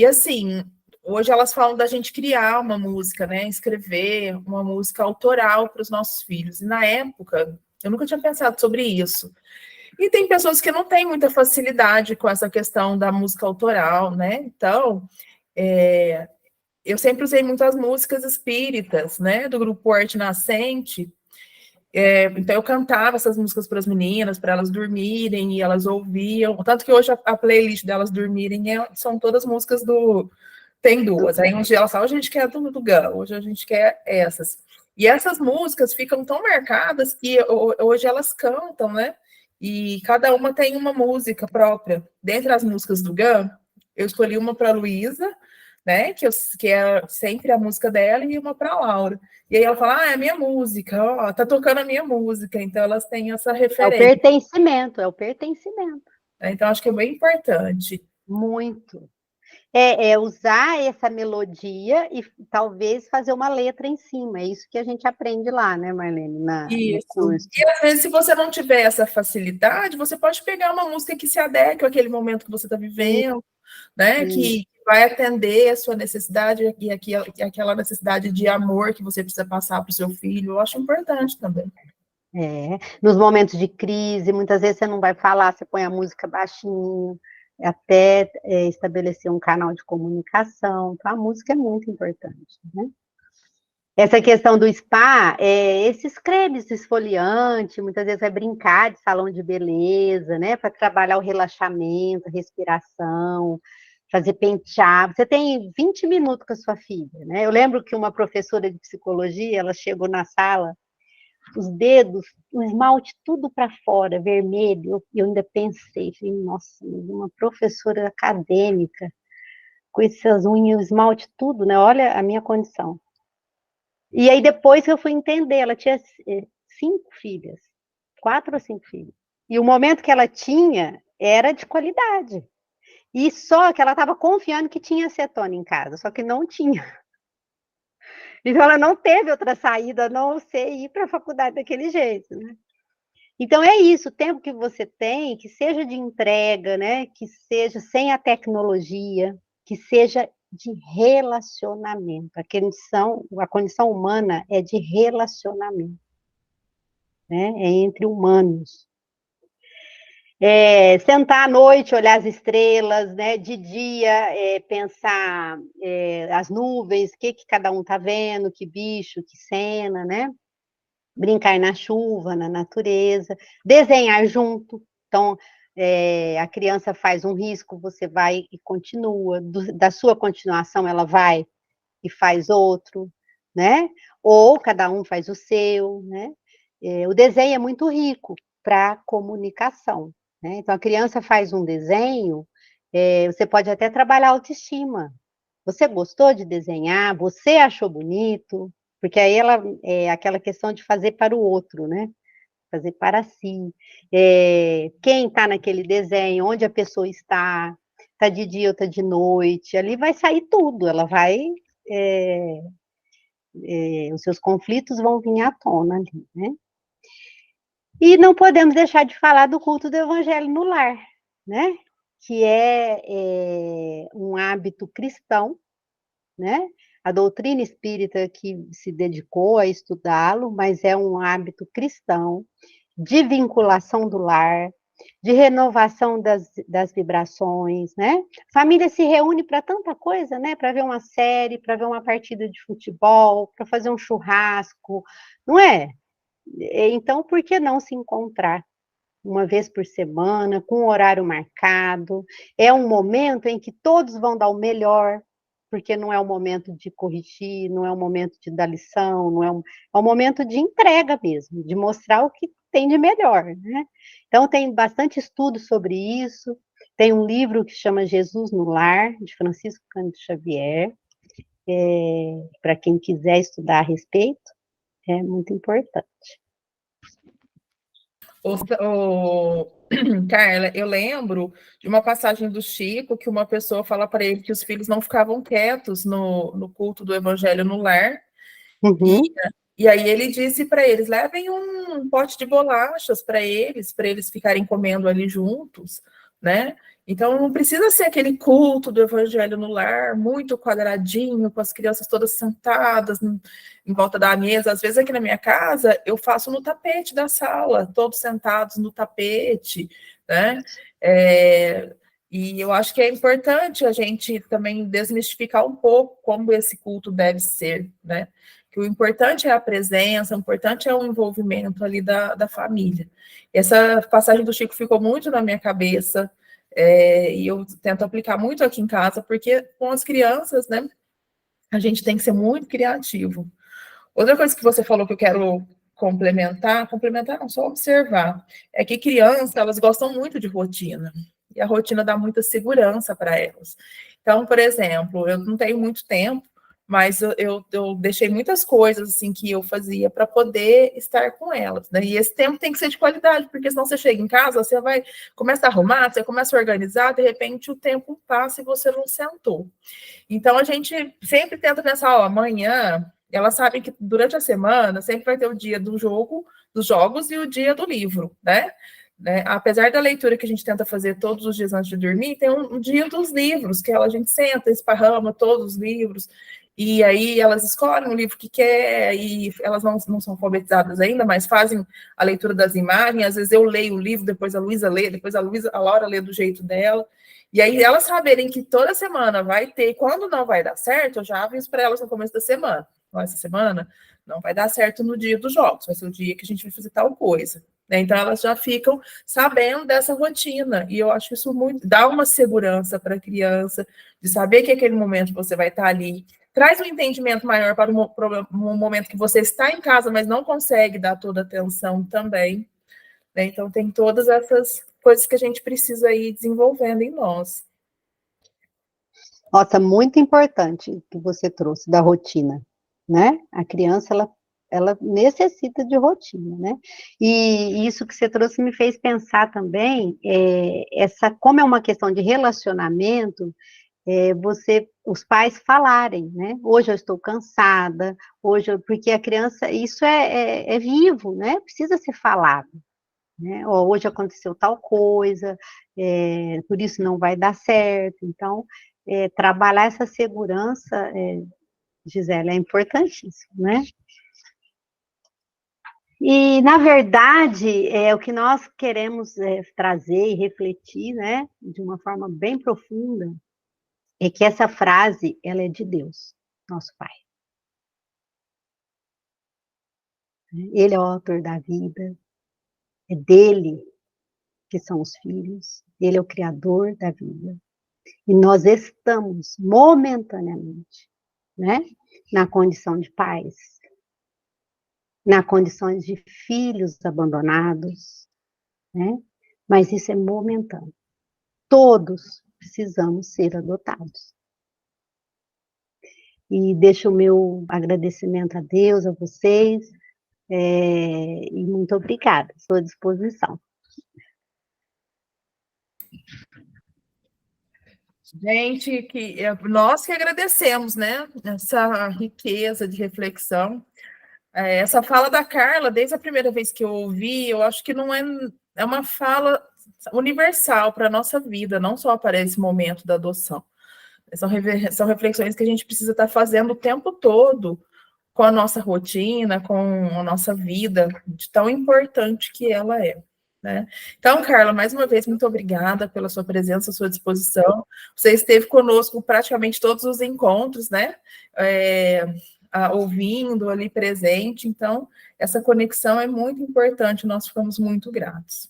assim, hoje elas falam da gente criar uma música, né? Escrever uma música autoral para os nossos filhos. E na época, eu nunca tinha pensado sobre isso. E tem pessoas que não têm muita facilidade com essa questão da música autoral, né? Então, eu sempre usei muitas músicas espíritas, né? Do grupo Arte Nascente. Então, eu cantava essas músicas para as meninas, para elas dormirem, e elas ouviam. Tanto que hoje a playlist delas dormirem são todas músicas do. Tem 2. Aí um dia elas falam, hoje a gente quer tudo do Gun, hoje a gente quer essas. E essas músicas ficam tão marcadas que hoje elas cantam, né? E cada uma tem uma música própria. Dentre as músicas do Gun, eu escolhi uma para a Luísa, né? Que é sempre a música dela, e uma para a Laura. E aí ela fala, é a minha música, ó, tá tocando a minha música. Então elas têm essa referência. É o pertencimento. Então acho que é bem importante. Muito. Usar essa melodia e talvez fazer uma letra em cima. É isso que a gente aprende lá, né, Marlene? No curso. E às vezes, se você não tiver essa facilidade, você pode pegar uma música que se adeque àquele momento que você está vivendo, né? Que vai atender a sua necessidade e aquela necessidade de amor que você precisa passar para o seu filho. Eu acho importante também. Nos momentos de crise, muitas vezes você não vai falar, você põe a música baixinho, até estabelecer um canal de comunicação. Então, a música é muito importante, né? Essa questão do spa, esses cremes esfoliantes, muitas vezes vai brincar de salão de beleza, né? Para trabalhar o relaxamento, a respiração, fazer pentear. Você tem 20 minutos com a sua filha, né? Eu lembro que uma professora de psicologia, ela chegou na sala, os dedos, o esmalte tudo para fora, vermelho. Eu ainda pensei, falei, nossa, uma professora acadêmica, com essas unhas, o esmalte tudo, né? Olha a minha condição. E aí depois eu fui entender, ela tinha 5 filhas, 4 ou 5 filhos. E o momento que ela tinha era de qualidade. E só que ela estava confiando que tinha acetona em casa, só que não tinha. Então, ela não teve outra saída a não ser ir para a faculdade daquele jeito, né? Então, é isso, o tempo que você tem, que seja de entrega, né? Que seja sem a tecnologia, que seja de relacionamento. A condição humana é de relacionamento, né? É entre humanos. Sentar à noite, olhar as estrelas, né? De dia, pensar as nuvens, o que cada um está vendo, que bicho, que cena, né? Brincar na chuva, na natureza, desenhar junto. Então, a criança faz um risco, você vai e continua. Da sua continuação, ela vai e faz outro, né? Ou cada um faz o seu, né? O desenho é muito rico para comunicação, né? Então, a criança faz um desenho, você pode até trabalhar a autoestima. Você gostou de desenhar? Você achou bonito? Porque aí ela é aquela questão de fazer para o outro, né? Fazer para si. Quem está naquele desenho, onde a pessoa está de dia ou está de noite, ali vai sair tudo, ela vai. Os seus conflitos vão vir à tona ali, né? E não podemos deixar de falar do culto do evangelho no lar, né? Que é um hábito cristão, né? A doutrina espírita que se dedicou a estudá-lo, mas é um hábito cristão de vinculação do lar, De renovação das vibrações, né? Família se reúne para tanta coisa, né? Para ver uma série, para ver uma partida de futebol, para fazer um churrasco, não é? Então, por que não se encontrar uma vez por semana, com um horário marcado? É um momento em que todos vão dar o melhor, porque não é um momento de corrigir, não é um momento de dar lição, não é um momento de entrega mesmo, de mostrar o que tem de melhor, né? Então, tem bastante estudo sobre isso, tem um livro que chama Jesus no Lar, de Francisco Cândido Xavier, para quem quiser estudar a respeito, é muito importante. Carla, eu lembro de uma passagem do Chico que uma pessoa fala para ele que os filhos não ficavam quietos no culto do Evangelho no lar. Uhum. E aí ele disse para eles, levem um pote de bolachas para eles ficarem comendo ali juntos, né? Então não precisa ser aquele culto do Evangelho no lar, muito quadradinho, com as crianças todas sentadas em volta da mesa. Às vezes aqui na minha casa eu faço no tapete da sala, todos sentados no tapete, né? E eu acho que é importante a gente também desmistificar um pouco como esse culto deve ser, né? Que o importante é a presença, o importante é o envolvimento ali da família. Essa passagem do Chico ficou muito na minha cabeça, e eu tento aplicar muito aqui em casa, porque com as crianças, né, a gente tem que ser muito criativo. Outra coisa que você falou que eu quero complementar não, só observar, é que crianças, elas gostam muito de rotina, e a rotina dá muita segurança para elas. Então, por exemplo, eu não tenho muito tempo, mas eu deixei muitas coisas assim que eu fazia para poder estar com elas, né? E esse tempo tem que ser de qualidade, porque senão você chega em casa, você começa a arrumar, você começa a organizar, de repente o tempo passa e você não sentou. Então a gente sempre tenta pensar, amanhã, elas sabem que durante a semana sempre vai ter o dia dos jogos e o dia do livro, né? Apesar da leitura que a gente tenta fazer todos os dias antes de dormir, tem um dia dos livros, que a gente senta, esparrama todos os livros, e aí elas escolhem o livro que quer, e elas não são alfabetizadas ainda, mas fazem a leitura das imagens. Às vezes eu leio o livro, depois a Luísa lê, depois a Laura lê do jeito dela, e aí elas saberem que toda semana vai ter, quando não vai dar certo, eu já aviso para elas no começo da semana. Essa semana não vai dar certo no dia dos jogos, vai ser o dia que a gente vai fazer tal coisa. Então, elas já ficam sabendo dessa rotina, e eu acho isso dá uma segurança para a criança, de saber que aquele momento você vai estar ali, traz um entendimento maior para um momento que você está em casa, mas não consegue dar toda a atenção também, né? Então, tem todas essas coisas que a gente precisa ir desenvolvendo em nós. Nossa, muito importante que você trouxe da rotina, né? A criança, ela necessita de rotina, né? E isso que você trouxe me fez pensar também, como é uma questão de relacionamento, os pais falarem, né? Hoje eu estou cansada, porque a criança, isso é vivo, né? Precisa ser falado, né? Hoje aconteceu tal coisa, por isso não vai dar certo. Então, trabalhar essa segurança, Gisele, é importantíssimo, né? E, na verdade, o que nós queremos trazer e refletir, né, de uma forma bem profunda, é que essa frase, ela é de Deus, nosso Pai. Ele é o autor da vida, é dele que são os filhos, ele é o criador da vida. E nós estamos momentaneamente, né, na condição de pais, na condição de filhos abandonados, né? Mas isso é momentâneo. Todos precisamos ser adotados. E deixo o meu agradecimento a Deus, a vocês, e muito obrigada, estou à disposição. Gente, nós que agradecemos, né? Essa riqueza de reflexão. Essa fala da Carla, desde a primeira vez que eu ouvi, eu acho que não é uma fala universal para a nossa vida, não só para esse momento da adoção. São reflexões que a gente precisa estar fazendo o tempo todo com a nossa rotina, com a nossa vida, de tão importante que ela é, né? Então, Carla, mais uma vez, muito obrigada pela sua presença, sua disposição. Você esteve conosco praticamente todos os encontros, né? Ouvindo ali presente, então essa conexão é muito importante, nós ficamos muito gratos.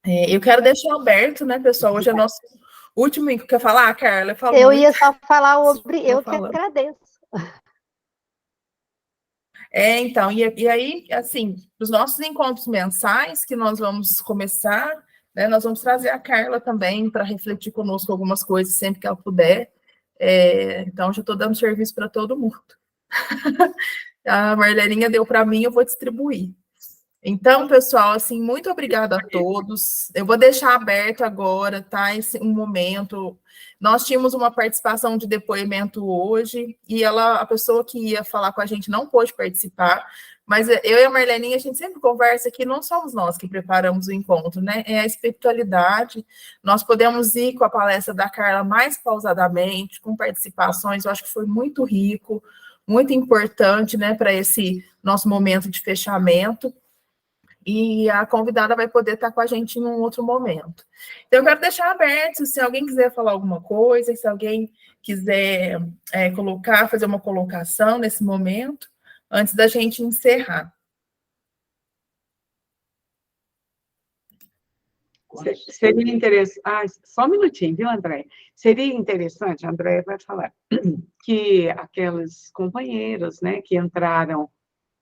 Eu quero deixar aberto, né, pessoal? Hoje é nosso último encontro. Quer falar, Carla? Eu ia só falar eu que agradeço. Então, e aí, assim, os nossos encontros mensais que nós vamos começar, né, nós vamos trazer a Carla também para refletir conosco algumas coisas sempre que ela puder. Então, já estou dando serviço para todo mundo. A Marleninha deu para mim, eu vou distribuir. Então, pessoal, assim, muito obrigada a todos. Eu vou deixar aberto agora, tá? Um momento. Nós tínhamos uma participação de depoimento hoje, e a pessoa que ia falar com a gente não pôde participar, mas eu e a Marleninha, a gente sempre conversa que não somos nós que preparamos o encontro, né? É a espiritualidade. Nós podemos ir com a palestra da Carla mais pausadamente, com participações, eu acho que foi muito rico, muito importante, né, para esse nosso momento de fechamento. E a convidada vai poder estar com a gente em um outro momento. Então, eu quero deixar aberto, se alguém quiser falar alguma coisa, se alguém quiser fazer uma colocação nesse momento, antes da gente encerrar. Seria interessante... só um minutinho, viu, André? Seria interessante, a André vai falar, que aqueles companheiros, né, que entraram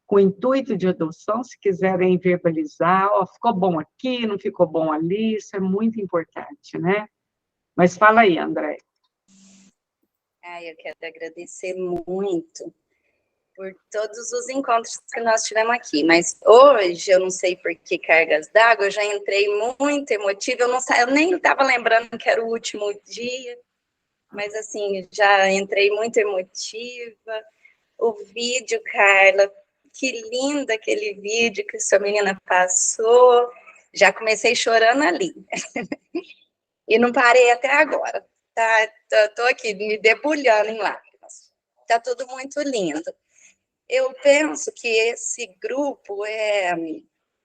com o intuito de adoção, se quiserem verbalizar, ficou bom aqui, não ficou bom ali, isso é muito importante, né? Mas fala aí, André. Eu quero agradecer muito por todos os encontros que nós tivemos aqui, mas hoje, eu não sei por que cargas d'água, eu já entrei muito emotiva, eu nem estava lembrando que era o último dia, mas assim, já entrei muito emotiva. O vídeo, Carla, que lindo aquele vídeo que sua menina passou. Já comecei chorando ali. E não parei até agora. Estou aqui me debulhando em lágrimas. Está tudo muito lindo. Eu penso que esse grupo é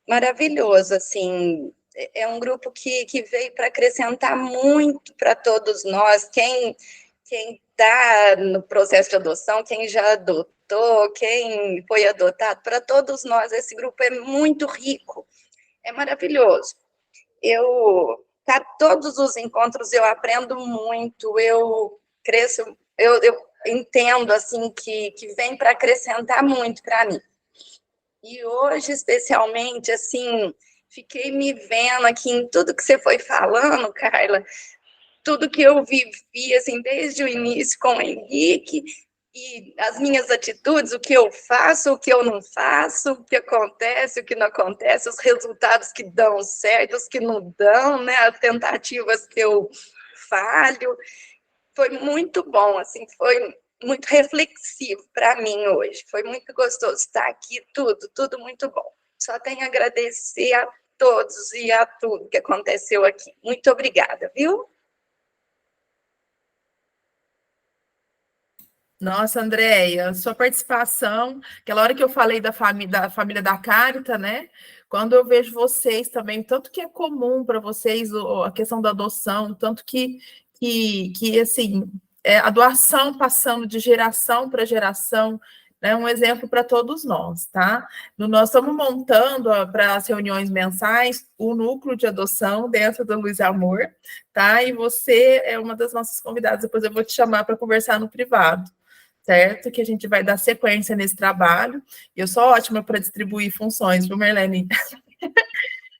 maravilhoso, assim. É um grupo que veio para acrescentar muito para todos nós. Quem está no processo de adoção, quem já adotou, quem foi adotado, para todos nós, esse grupo é muito rico, é maravilhoso. Todos os encontros eu aprendo muito, eu cresço, eu entendo, assim, que vem para acrescentar muito para mim. E hoje, especialmente, assim, fiquei me vendo aqui em tudo que você foi falando, Carla, tudo que eu vivi, assim, desde o início com o Henrique, e as minhas atitudes, o que eu faço, o que eu não faço, o que acontece, o que não acontece, os resultados que dão certo, os que não dão, né, as tentativas que eu falho. Foi muito bom, assim, foi muito reflexivo para mim hoje. Foi muito gostoso estar aqui, tudo muito bom. Só tenho a agradecer a todos e a tudo que aconteceu aqui. Muito obrigada, viu? Nossa, Andréia, sua participação, aquela hora que eu falei da família da Carita, né? Quando eu vejo vocês também, tanto que é comum para vocês a questão da adoção, tanto que assim, a doação passando de geração para geração, é um exemplo para todos nós, tá? Nós estamos montando para as reuniões mensais o núcleo de adoção dentro do Luz e Amor, tá? E você é uma das nossas convidadas, depois eu vou te chamar para conversar no privado, certo? Que a gente vai dar sequência nesse trabalho. Eu sou ótima para distribuir funções, viu, Marlene?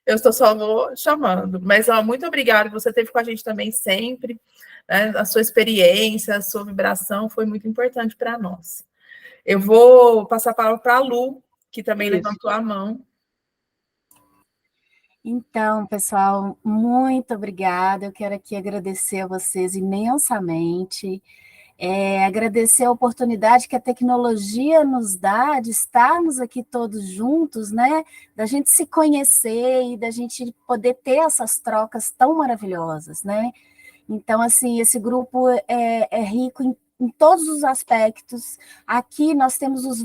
Eu só vou chamando. Mas, muito obrigada, você esteve com a gente também sempre, né? A sua experiência, a sua vibração foi muito importante para nós. Eu vou passar a palavra para a Lu, que também levantou a mão. Então, pessoal, muito obrigada. Eu quero aqui agradecer a vocês imensamente. Agradecer a oportunidade que a tecnologia nos dá de estarmos aqui todos juntos, né? Da gente se conhecer e da gente poder ter essas trocas tão maravilhosas, né? Então, assim, esse grupo é rico em todos os aspectos. Aqui nós temos os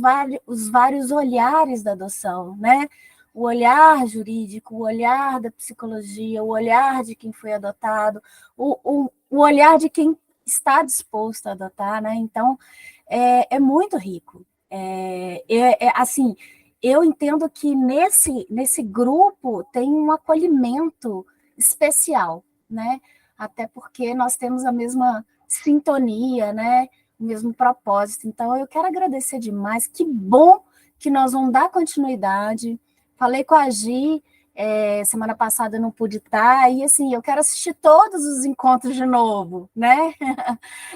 vários olhares da adoção, né? o olhar jurídico, o olhar da psicologia, o olhar de quem foi adotado, o olhar de quem está disposto a adotar, né? Então, é muito rico. Assim, eu entendo que nesse grupo tem um acolhimento especial, né? Até porque nós temos a mesma sintonia, né? O mesmo propósito. Então, eu quero agradecer demais. Que bom que nós vamos dar continuidade. Falei com a Gi, semana passada eu não pude estar, e assim, eu quero assistir todos os encontros de novo, né?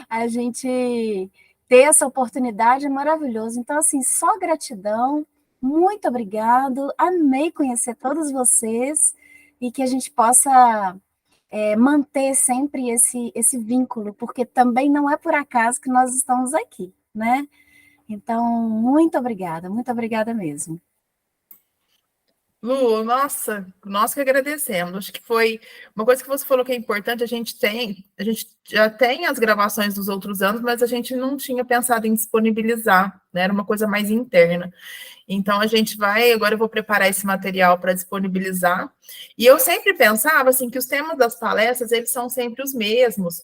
A gente ter essa oportunidade é maravilhoso. Então, assim, só gratidão, muito obrigado, amei conhecer todos vocês, e que a gente possa manter sempre esse vínculo, porque também não é por acaso que nós estamos aqui, né? Então, muito obrigada mesmo. Lu, nossa, nós que agradecemos. Acho que foi uma coisa que você falou que é importante, a gente já tem as gravações dos outros anos, mas a gente não tinha pensado em disponibilizar, né? Era uma coisa mais interna. Então, agora eu vou preparar esse material para disponibilizar. E eu sempre pensava, assim, que os temas das palestras, eles são sempre os mesmos.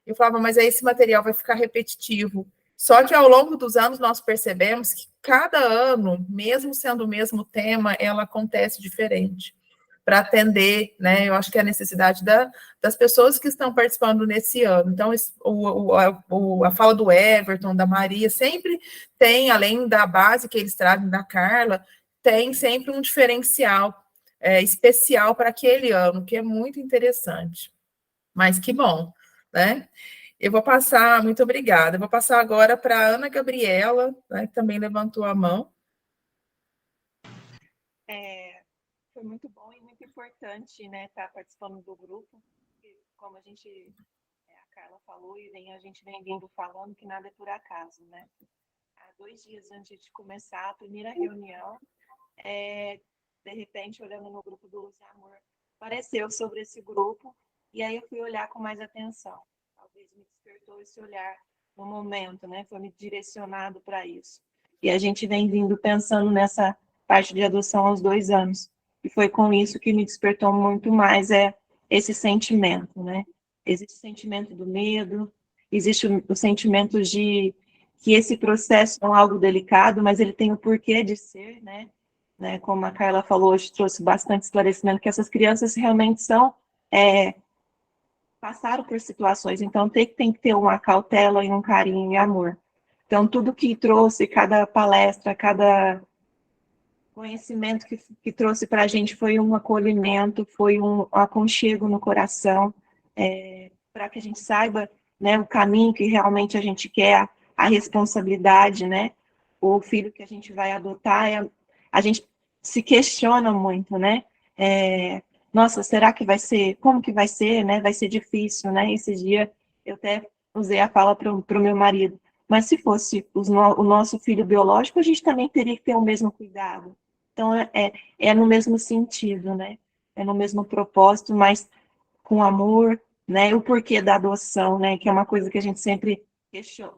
Eu falava, mas aí esse material vai ficar repetitivo. Só que ao longo dos anos nós percebemos que cada ano, mesmo sendo o mesmo tema, ela acontece diferente para atender, né? Eu acho que é a necessidade das pessoas que estão participando nesse ano. Então, a fala do Everton, da Maria, sempre tem, além da base que eles trazem da Carla, tem sempre um diferencial especial para aquele ano, que é muito interessante. Mas que bom, né? Muito obrigada. Eu vou passar agora para a Ana Gabriela, né, que também levantou a mão. Foi muito bom e muito importante, né, estar participando do grupo, como a Carla falou e a gente vem vindo falando que nada é por acaso, né? Há 2 dias antes de começar a primeira reunião, de repente, olhando no grupo do Luz e Amor, apareceu sobre esse grupo, e aí eu fui olhar com mais atenção. Talvez me despertou esse olhar no momento, né? Foi me direcionado para isso. E a gente vem vindo pensando nessa parte de adoção aos 2 anos. E foi com isso que me despertou muito mais esse sentimento, né? Existe o sentimento do medo, existe o sentimento de que esse processo é algo delicado, mas ele tem o porquê de ser, né? Como a Carla falou, hoje trouxe bastante esclarecimento que essas crianças realmente passaram por situações, então tem que ter uma cautela e um carinho e amor. Então, tudo que trouxe, cada palestra, cada conhecimento que trouxe para a gente foi um acolhimento, foi um aconchego no coração, para que a gente saiba, né, o caminho que realmente a gente quer, a responsabilidade, né? O filho que a gente vai adotar, a gente se questiona muito, né? Nossa, será que vai ser? Como que vai ser, né? Vai ser difícil, né? Esse dia eu até usei a fala para o meu marido. Mas se fosse o nosso filho biológico, a gente também teria que ter o mesmo cuidado. Então, é no mesmo sentido, né? É no mesmo propósito, mas com amor, né? O porquê da adoção, né? Que é uma coisa que a gente sempre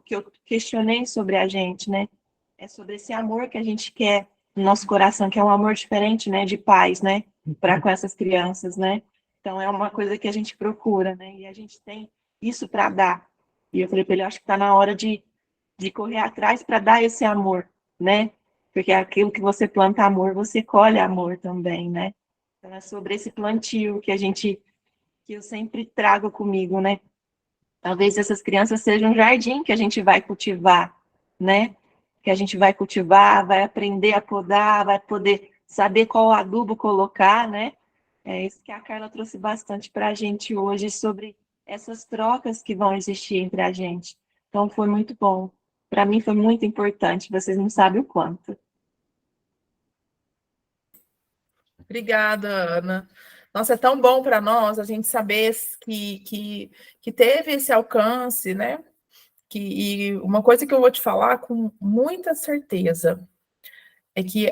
que eu questionei sobre a gente, né? É sobre esse amor que a gente quer no nosso coração, que é um amor diferente, né? De pais, né? Para com essas crianças, né? Então, é uma coisa que a gente procura, né? E a gente tem isso para dar. E eu falei para ele, acho que está na hora de correr atrás para dar esse amor, né? Porque aquilo que você planta amor, você colhe amor também, né? Então, é sobre esse plantio que eu sempre trago comigo, né? Talvez essas crianças sejam um jardim que a gente vai cultivar, né? Que a gente vai cultivar, vai aprender a podar, vai poder saber qual adubo colocar, né? É isso que a Carla trouxe bastante para a gente hoje, sobre essas trocas que vão existir entre a gente. Então, foi muito bom. Para mim, foi muito importante. Vocês não sabem o quanto. Obrigada, Ana. Nossa, é tão bom para nós a gente saber que teve esse alcance, né? E uma coisa que eu vou te falar com muita certeza é que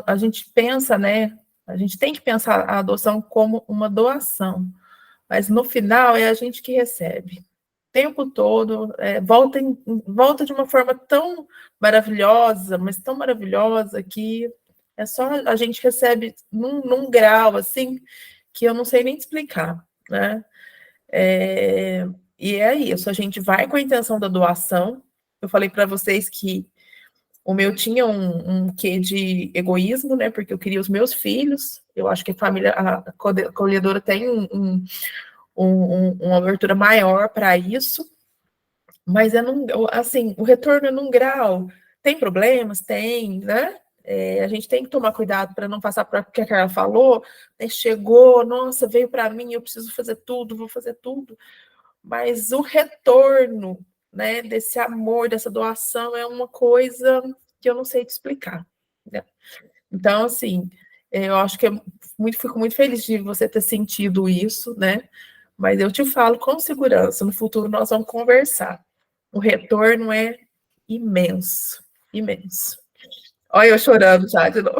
a gente pensa, né? A gente tem que pensar a adoção como uma doação, mas no final é a gente que recebe. O tempo todo, volta de uma forma tão maravilhosa, mas tão maravilhosa que É só a gente recebe num grau, assim, que eu não sei nem explicar, né? E é isso, a gente vai com a intenção da doação. Eu falei para vocês que o meu tinha um quê de egoísmo, né? Porque eu queria os meus filhos. Eu acho que a família, a acolhedora tem uma abertura maior para isso, mas assim, o retorno é num grau. Tem problemas? Tem, né? A gente tem que tomar cuidado para não passar por o que a Carla falou, né? Chegou, nossa, veio para mim, eu preciso fazer tudo, vou fazer tudo. Mas o retorno, né, desse amor, dessa doação, é uma coisa que eu não sei te explicar, né? Então, assim, eu acho que fico muito feliz de você ter sentido isso, né? Mas eu te falo com segurança, no futuro nós vamos conversar. O retorno é imenso, imenso. Olha eu chorando já de novo.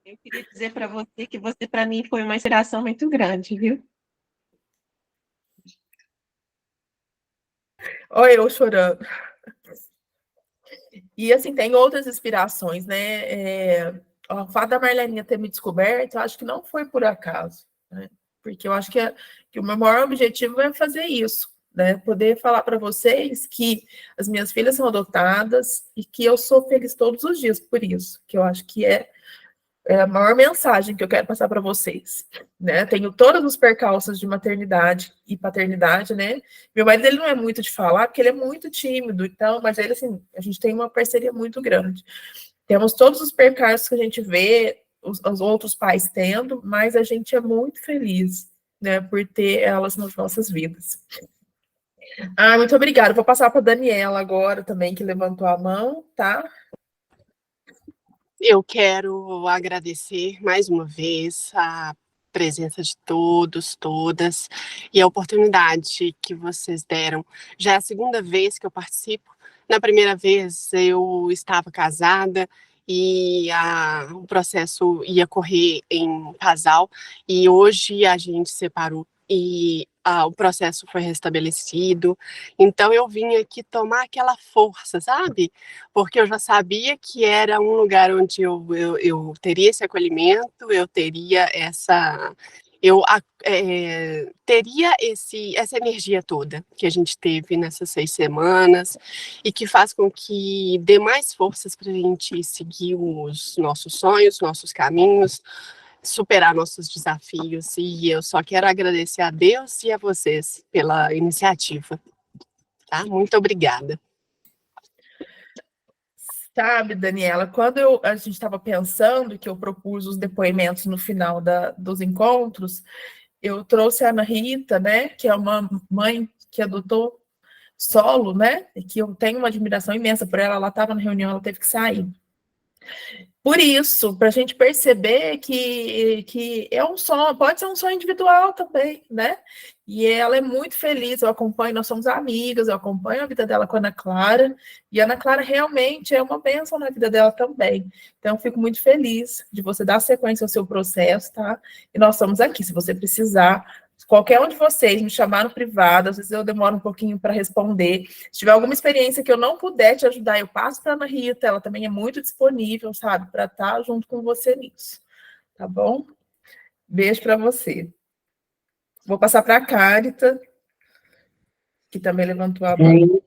Eu queria dizer para você que você, para mim, foi uma inspiração muito grande, viu? Olha eu chorando. E, assim, tem outras inspirações, né? O fato da Marleninha ter me descoberto, eu acho que não foi por acaso, né? Porque eu acho que o meu maior objetivo é fazer isso, né? Poder falar para vocês que as minhas filhas são adotadas e que eu sou feliz todos os dias por isso, que eu acho que é a maior mensagem que eu quero passar para vocês, né? Tenho todos os percalços de maternidade e paternidade, né? Meu marido, ele não é muito de falar, porque ele é muito tímido, então, mas ele, assim, a gente tem uma parceria muito grande. Temos todos os percalços que a gente vê os outros pais tendo, mas a gente é muito feliz, né, por ter elas nas nossas vidas. Muito obrigada. Vou passar para a Daniela agora também, que levantou a mão, tá? Eu quero agradecer mais uma vez a presença de todos, todas, e a oportunidade que vocês deram. Já é a segunda vez que eu participo. Na primeira vez eu estava casada e o processo ia correr em casal, e hoje a gente separou e o processo foi restabelecido. Então eu vim aqui tomar aquela força, sabe? Porque eu já sabia que era um lugar onde eu teria esse acolhimento, eu teria teria essa energia toda que a gente teve nessas 6 semanas e que faz com que dê mais forças para a gente seguir os nossos sonhos, nossos caminhos, superar nossos desafios. E eu só quero agradecer a Deus e a vocês pela iniciativa. Tá? Muito obrigada. Sabe, Daniela, quando a gente estava pensando que eu propus os depoimentos no final dos encontros, eu trouxe a Ana Rita, né, que é uma mãe que adotou solo, né, e que eu tenho uma admiração imensa por ela. Ela estava na reunião, ela teve que sair. Por isso, para a gente perceber que é um sonho, pode ser um sonho individual também, né? E ela é muito feliz, eu acompanho, nós somos amigas, eu acompanho a vida dela com a Ana Clara, e a Ana Clara realmente é uma bênção na vida dela também. Então, eu fico muito feliz de você dar sequência ao seu processo, tá? E nós estamos aqui, se você precisar. Qualquer um de vocês me chamar no privado, às vezes eu demoro um pouquinho para responder. Se tiver alguma experiência que eu não puder te ajudar, eu passo para a Ana Rita, ela também é muito disponível, sabe, para estar junto com você nisso. Tá bom? Beijo para você. Vou passar para a Cárita, que também levantou a mão.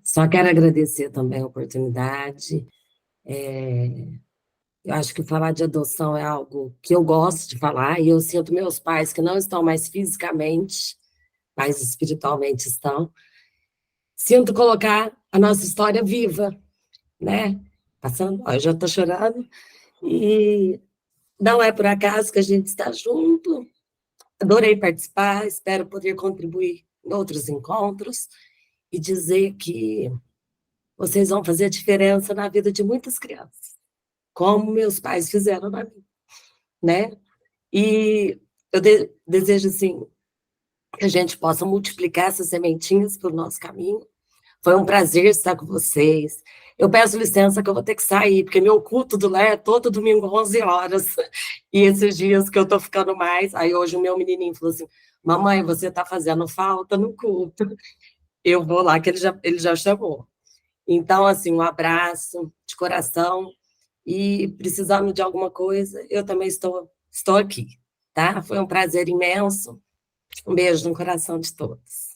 Só quero agradecer também a oportunidade. Eu acho que falar de adoção é algo que eu gosto de falar, e eu sinto meus pais que não estão mais fisicamente, mas espiritualmente estão. Sinto colocar a nossa história viva, né? Passando, eu já estou chorando, e não é por acaso que a gente está junto. Adorei participar, espero poder contribuir em outros encontros e dizer que vocês vão fazer a diferença na vida de muitas crianças, como meus pais fizeram na minha, né? E eu desejo, assim, que a gente possa multiplicar essas sementinhas pelo nosso caminho. Foi um prazer estar com vocês. Eu peço licença que eu vou ter que sair, porque meu culto do lar é todo domingo, 11 horas. E esses dias que eu estou ficando mais... Aí hoje o meu menininho falou assim, mamãe, você está fazendo falta no culto. Eu vou lá, que ele já chamou. Então, assim, um abraço de coração. e precisando de alguma coisa, eu também estou aqui, tá? Foi um prazer imenso. Um beijo no coração de todos.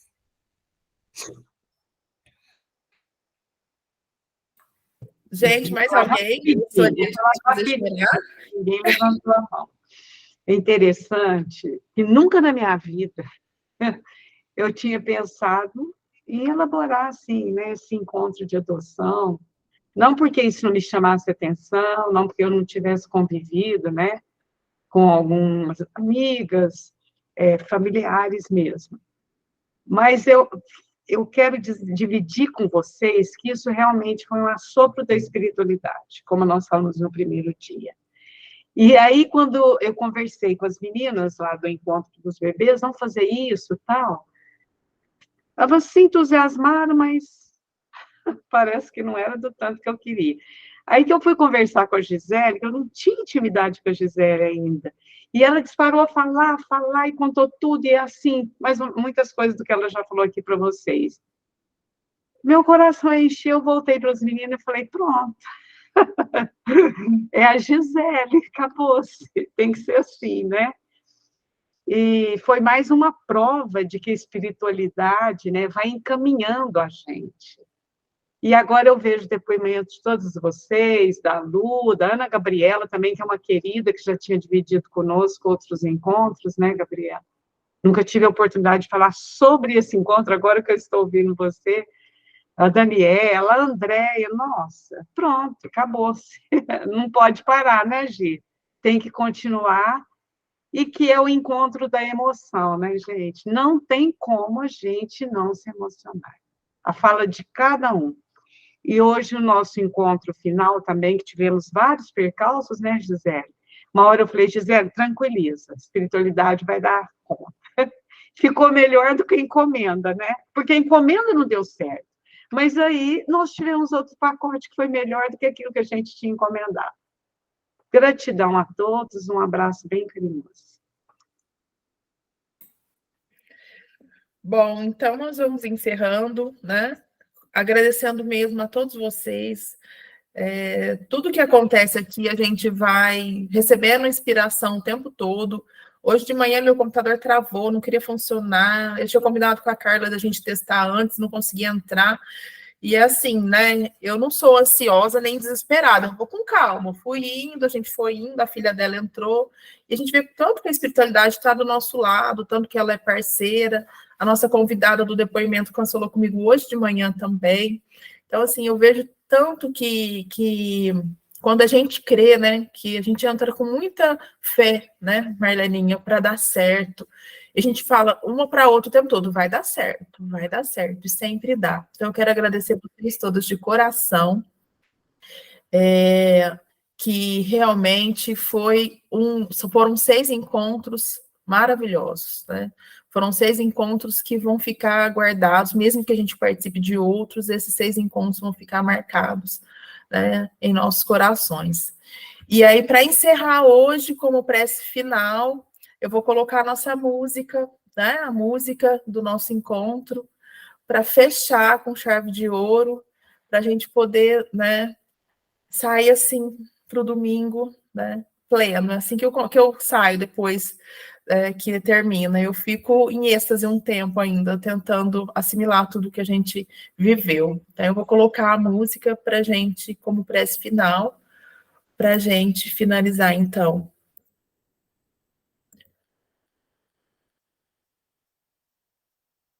Gente, mais alguém? Ninguém levantou a mão. É interessante que nunca na minha vida eu tinha pensado em elaborar assim, né, esse encontro de adoção. Não porque isso não me chamasse atenção, não porque eu não tivesse convivido, né, com algumas amigas, familiares mesmo. Mas eu quero dividir com vocês que isso realmente foi um assopro da espiritualidade, como nós falamos no primeiro dia. E aí, quando eu conversei com as meninas lá do Encontro dos Bebês, vamos fazer isso, tal, elas se entusiasmaram, mas parece que não era do tanto que eu queria. Aí que eu fui conversar com a Gisele, que eu não tinha intimidade com a Gisele ainda, e ela disparou a falar, e contou tudo, e é assim, mas muitas coisas do que ela já falou aqui para vocês. Meu coração encheu, voltei para as meninas e falei, pronto, é a Gisele, acabou-se, tem que ser assim, né? E foi mais uma prova de que a espiritualidade, né, vai encaminhando a gente. E agora eu vejo depoimentos de todos vocês, da Lu, da Ana Gabriela também, que é uma querida, que já tinha dividido conosco outros encontros, né, Gabriela? Nunca tive a oportunidade de falar sobre esse encontro, agora que eu estou ouvindo você, a Daniela, a Andréia, nossa, pronto, acabou-se. Não pode parar, né, Gi? Tem que continuar, e que é o encontro da emoção, né, gente? Não tem como a gente não se emocionar. A fala de cada um. E hoje o nosso encontro final também, que tivemos vários percalços, né, Gisele? Uma hora eu falei, Gisele, tranquiliza, a espiritualidade vai dar conta. Ficou melhor do que a encomenda, né? Porque a encomenda não deu certo. Mas aí nós tivemos outro pacote que foi melhor do que aquilo que a gente tinha encomendado. Gratidão a todos, um abraço bem carinhoso. Bom, então nós vamos encerrando, né? Agradecendo mesmo a todos vocês. Tudo que acontece aqui, a gente vai recebendo inspiração o tempo todo. Hoje de manhã meu computador travou, não queria funcionar. Eu tinha combinado com a Carla da gente testar antes, não conseguia entrar. E assim, né? Eu não sou ansiosa nem desesperada, eu vou com calma. Fui indo, a gente foi indo, a filha dela entrou. E a gente vê tanto que a espiritualidade está do nosso lado, tanto que ela é parceira. A nossa convidada do depoimento cancelou comigo hoje de manhã também. Então, assim, eu vejo tanto que quando a gente crê, né, que a gente entra com muita fé, né, Marleninha, para dar certo. E a gente fala uma para outra o tempo todo, vai dar certo, e sempre dá. Então, eu quero agradecer a vocês todos de coração, que realmente foram 6 encontros maravilhosos, né? Foram 6 encontros que vão ficar guardados, mesmo que a gente participe de outros, esses 6 encontros vão ficar marcados, né, em nossos corações. E aí, para encerrar hoje, como prece final, eu vou colocar a nossa música, né, a música do nosso encontro, para fechar com chave de ouro, para a gente poder, né, sair assim para o domingo, né, pleno. Assim que eu saio depois que termina, eu fico em êxtase um tempo ainda, tentando assimilar tudo que a gente viveu. Então, eu vou colocar a música para a gente, como prece final, para a gente finalizar, então.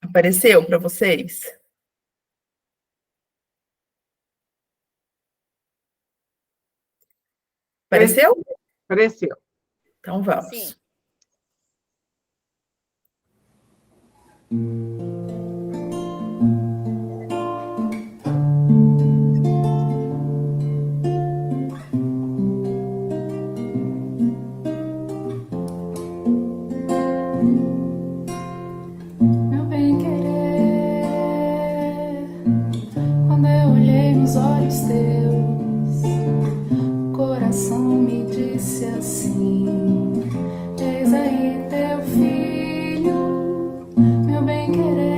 Apareceu para vocês? Apareceu? Apareceu. Então, vamos. Sim. Meu bem-querer, quando eu olhei nos olhos teus, o coração me disse assim: diz aí teu filho, meu bem-querer.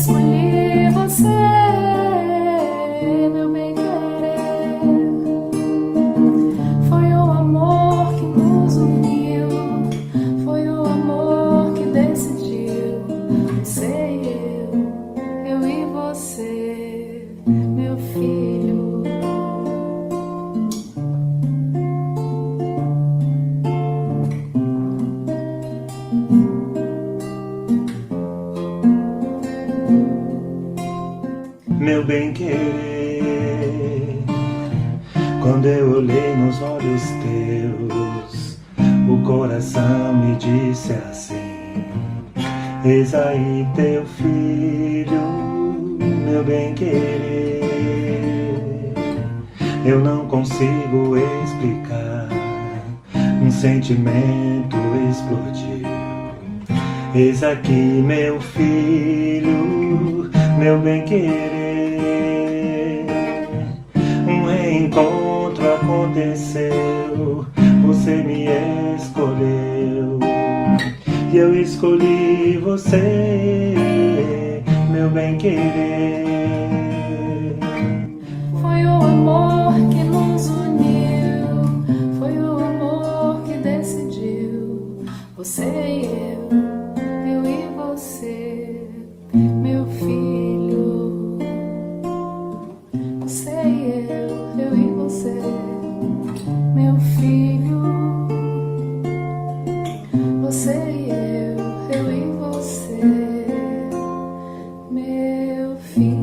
escolhi você, meu bem-querer. Foi o amor que nos uniu, foi o amor que decidiu. Você e eu e você, meu filho. Meu bem-querer, quando eu olhei nos olhos teus, o coração me disse assim: eis aí teu filho, meu bem-querer. Eu não consigo explicar, um sentimento explodiu. Eis aqui meu filho, meu bem-querer. Um reencontro aconteceu, você me escolheu e eu escolhi você, meu bem-querer. Foi o amor que nos uniu, foi o amor que decidiu. Você e eu e você, meu filho. Você e eu e você, meu filho. Você e eu e você, meu filho.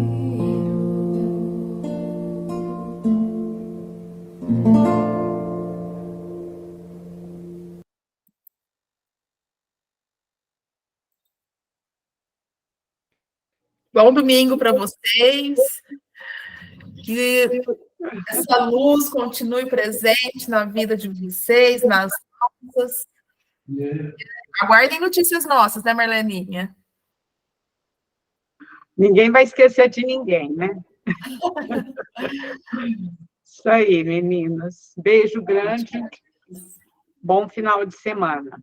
Bom domingo para vocês. Que essa luz continue presente na vida de vocês, nas nossas. Aguardem notícias nossas, né, Marleninha? Ninguém vai esquecer de ninguém, né? Isso aí, meninas. Beijo grande. Bom final de semana.